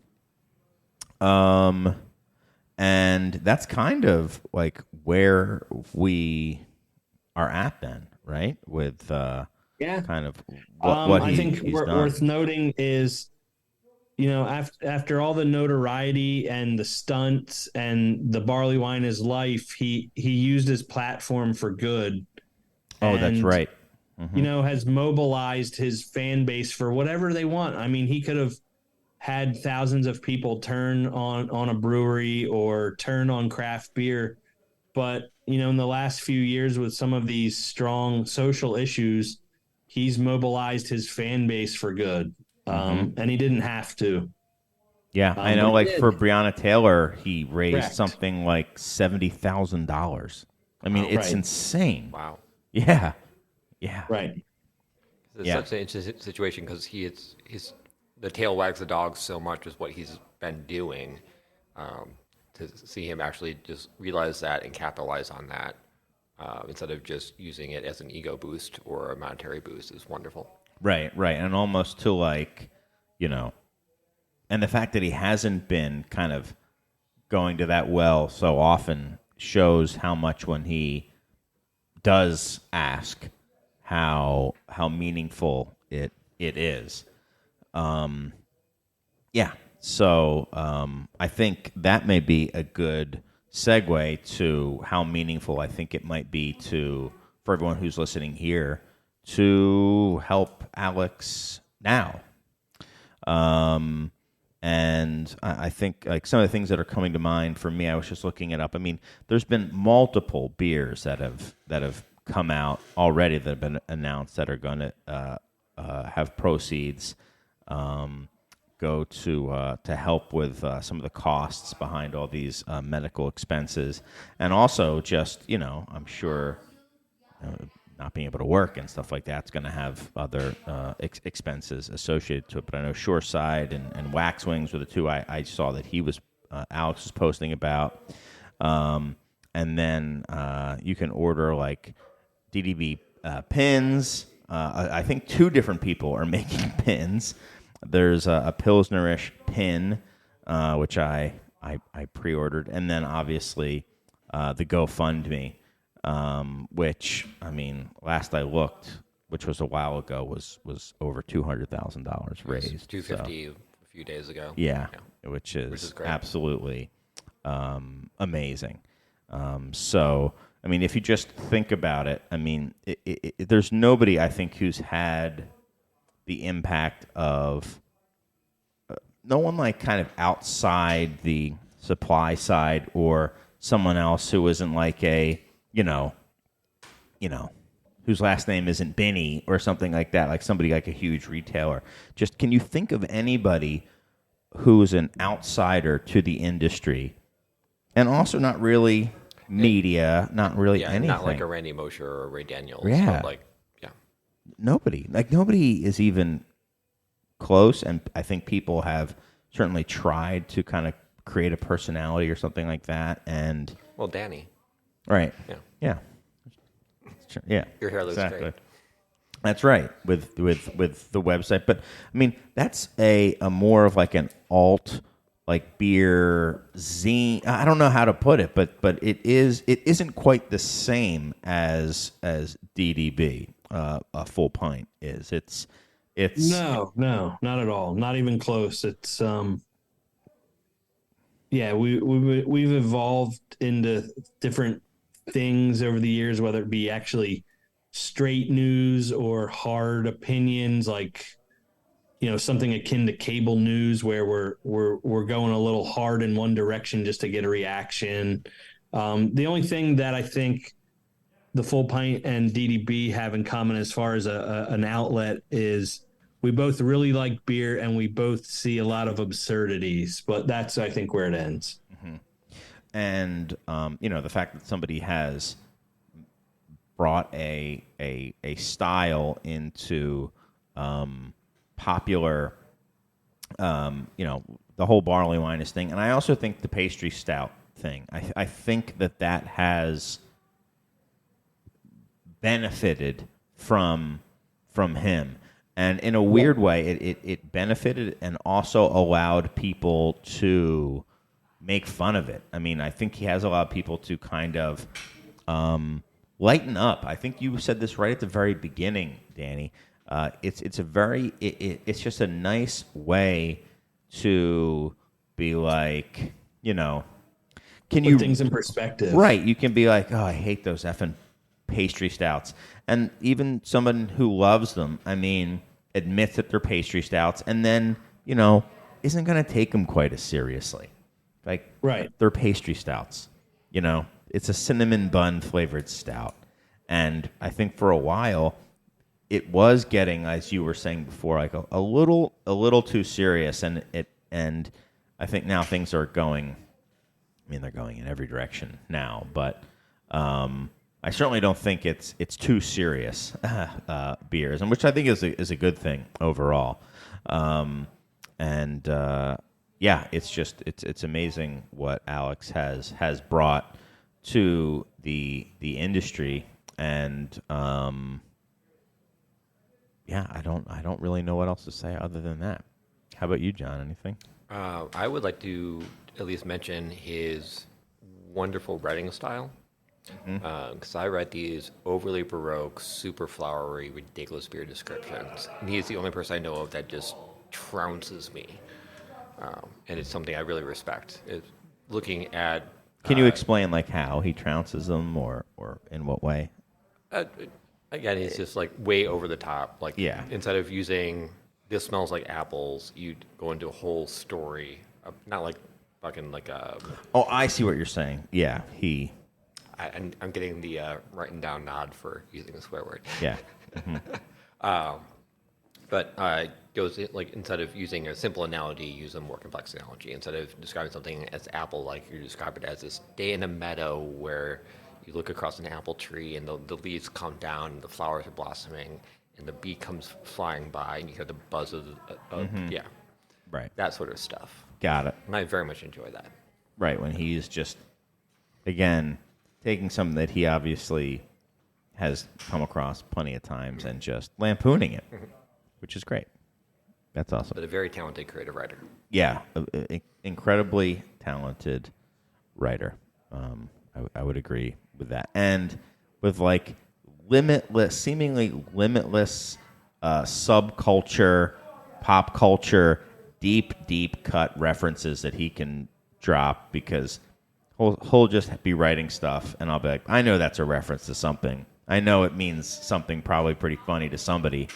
And that's kind of like where we are at then, right? With kind of what I think he's done. Worth noting is, after all the notoriety and the stunts and the Barley Wine is Life, he used his platform for good. Oh, that's right. Mm-hmm. Has mobilized his fan base for whatever they want. I mean, he could have had thousands of people turn on a brewery or turn on craft beer. But, in the last few years with some of these strong social issues, he's mobilized his fan base for good. And he didn't have to. Yeah, I know, for Breonna Taylor, he raised something like $70,000. I mean, it's insane. Wow. Yeah. Yeah. Right. It's such an interesting situation because the tail wags the dog so much is what he's been doing. To see him actually just realize that and capitalize on that instead of just using it as an ego boost or a monetary boost is wonderful. Right. And almost to and the fact that he hasn't been kind of going to that well so often shows how much when he does ask how meaningful it is. So I think that may be a good segue to how meaningful I think it might be for everyone who's listening here to help Alex now. And I think like some of the things that are coming to mind for me, I was just looking it up. I mean, there's been multiple beers that have come out already that have been announced that are going to have proceeds go to help with some of the costs behind all these medical expenses, and also just I'm sure not being able to work and stuff like that's going to have other expenses associated to it. But I know Shoreside and Waxwings were the two I saw that Alex was posting about. And then you can order like DDB pins. I think 2 different people are making pins. There's a Pilsnerish pin, which I pre-ordered, and then obviously the GoFundMe, which last I looked, which was a while ago, was over $200,000 raised. $250 a few days ago. Yeah, which is great. Absolutely amazing. So, if you just think about it, there's nobody, I think, who's had the impact of no one like kind of outside the supply side or someone else who isn't like a, whose last name isn't Binney or something like that, like somebody like a huge retailer. Just can you think of anybody who's an outsider to the industry and also not really media, not really anything. Not like a Randy Mosher or a Ray Daniels. Yeah. So Nobody is even close, and I think people have certainly tried to kind of create a personality or something like that. And Danny. Right. Yeah. Sure. Yeah. Your hair looks great. That's right. With the website, but that's a more of like an alt like beer zine. I don't know how to put it, but it isn't quite the same as DDB. A full pint is. It's no, not at all. Not even close. It's we've evolved into different things over the years, whether it be actually straight news or hard opinions, like something akin to cable news, where we're going a little hard in one direction just to get a reaction. The only thing that I think the Full Pint and DDB have in common as far as an outlet is we both really like beer and we both see a lot of absurdities, but that's, I think, where it ends. Mm-hmm. And, the fact that somebody has brought a style into popular, the whole barley winers thing. And I also think the pastry stout thing, I think that has benefited from him, and in a weird way it benefited and also allowed people to make fun of it. I think he has allowed people to kind of lighten up. I think you said this right at the very beginning, Danny. It's just a nice way to be like, can Put you things in perspective, right? You can be like, oh, I hate those effing pastry stouts, and even someone who loves them, admits that they're pastry stouts, and then isn't going to take them quite as seriously. Like, right? They're pastry stouts. It's a cinnamon bun flavored stout, and I think for a while it was getting, as you were saying before, like a little too serious, and I think now things are going. They're going in every direction now, but. I certainly don't think it's too serious beers, and which I think is a good thing overall. It's amazing what Alex has brought to the industry, and I don't really know what else to say other than that. How about you, John? Anything? I would like to at least mention his wonderful writing style. Because I write these overly baroque, super flowery, ridiculous beer descriptions. And he's the only person I know of that just trounces me. And it's something I really respect. Looking at... Can you explain like how he trounces them or in what way? Again, it's just like way over the top. Like, yeah. Instead of using, this smells like apples, you'd go into a whole story. Not like fucking like a... Oh, I see what you're saying. Yeah, I'm getting the writing down nod for using a swear word. Yeah. But goes like instead of using a simple analogy, use a more complex analogy. Instead of describing something as apple-like, you describe it as this day in a meadow where you look across an apple tree and the leaves come down, and the flowers are blossoming, and the bee comes flying by, and you hear the buzz of yeah, Right. that sort of stuff. Got it. And I very much enjoy that. Right, when he's just, again, taking something that he obviously has come across plenty of times and just lampooning it, which is great. That's awesome. But a very talented creative writer. Yeah, incredibly talented writer. I would agree with that. And with like seemingly limitless subculture, pop culture, deep cut references that he can drop, because he'll just be writing stuff and I'll be like, I know that's a reference to something. I know it means something probably pretty funny to somebody.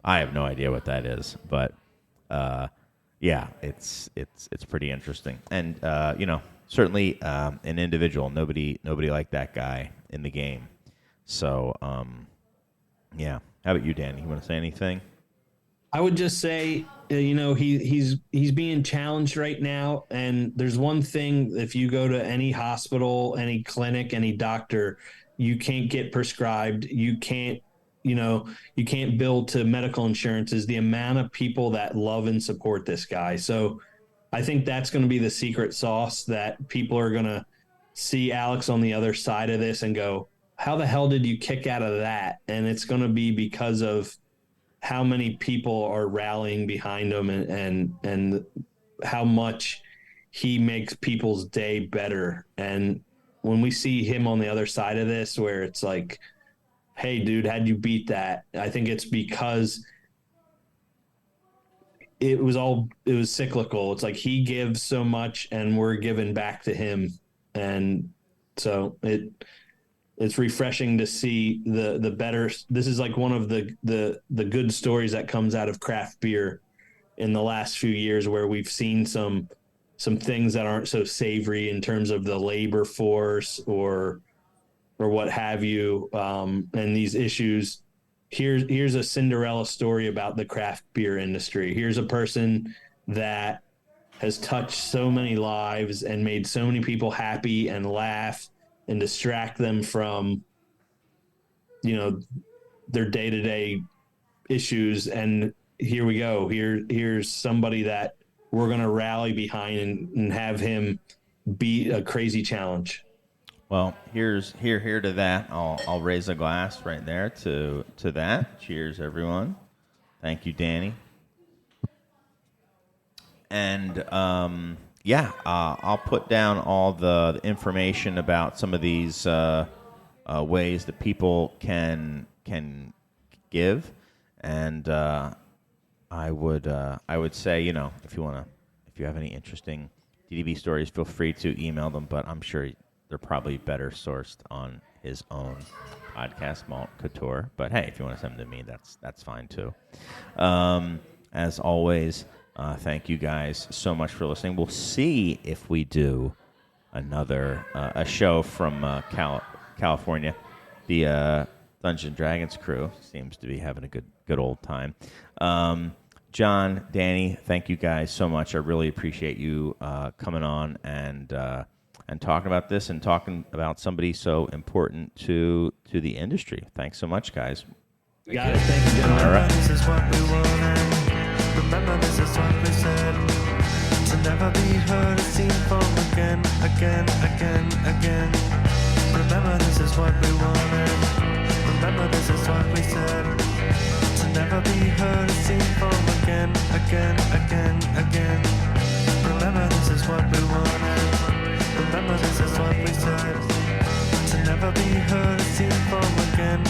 I have no idea what that is, but yeah, it's pretty interesting. And certainly an individual. Nobody like that guy in the game. So yeah. How about you, Danny? You want to say anything? I would just say, he's being challenged right now. And there's one thing: if you go to any hospital, any clinic, any doctor, you can't get prescribed. You can't bill to medical insurance. Is the amount of people that love and support this guy. So I think that's going to be the secret sauce, that people are going to see Alex on the other side of this and go, how the hell did you kick out of that? And it's going to be because of how many people are rallying behind him and how much he makes people's day better. And when we see him on the other side of this, where it's like, hey, dude, how'd you beat that? I think it's because it was cyclical. It's like he gives so much and we're giving back to him. And so it's refreshing to see the better. This is like one of the good stories that comes out of craft beer in the last few years, where we've seen some things that aren't so savory in terms of the labor force or what have you, and these issues. Here's a Cinderella story about the craft beer industry. Here's a person that has touched so many lives and made so many people happy and laugh and distract them from, their day-to-day issues. And here we go. Here's somebody that we're going to rally behind and have him beat a crazy challenge. Well, here to that. I'll raise a glass right there to that. Cheers, everyone. Thank you, Danny. And I'll put down all the information about some of these ways that people can give, and I would say, if you have any interesting DDB stories, feel free to email them. But I'm sure they're probably better sourced on his own podcast, Malt Couture. But hey, if you want to send them to me, that's fine too. As always. Thank you guys so much for listening. We'll see if we do another a show from California. The Dungeons & Dragons crew seems to be having a good old time. John, Danny, thank you guys so much. I really appreciate you coming on and talking about this and talking about somebody so important to the industry. Thanks so much, guys. Got it. Thank you, gentlemen. All right. This is what we wanted. Remember, this is what we said. To never be heard, it's seen from again. Remember, this is what we wanted. Remember, this is what we said. To never be heard, it's seen from again. Remember, this is what we wanted. Remember, this is what we said. To never be heard, it's seen from again.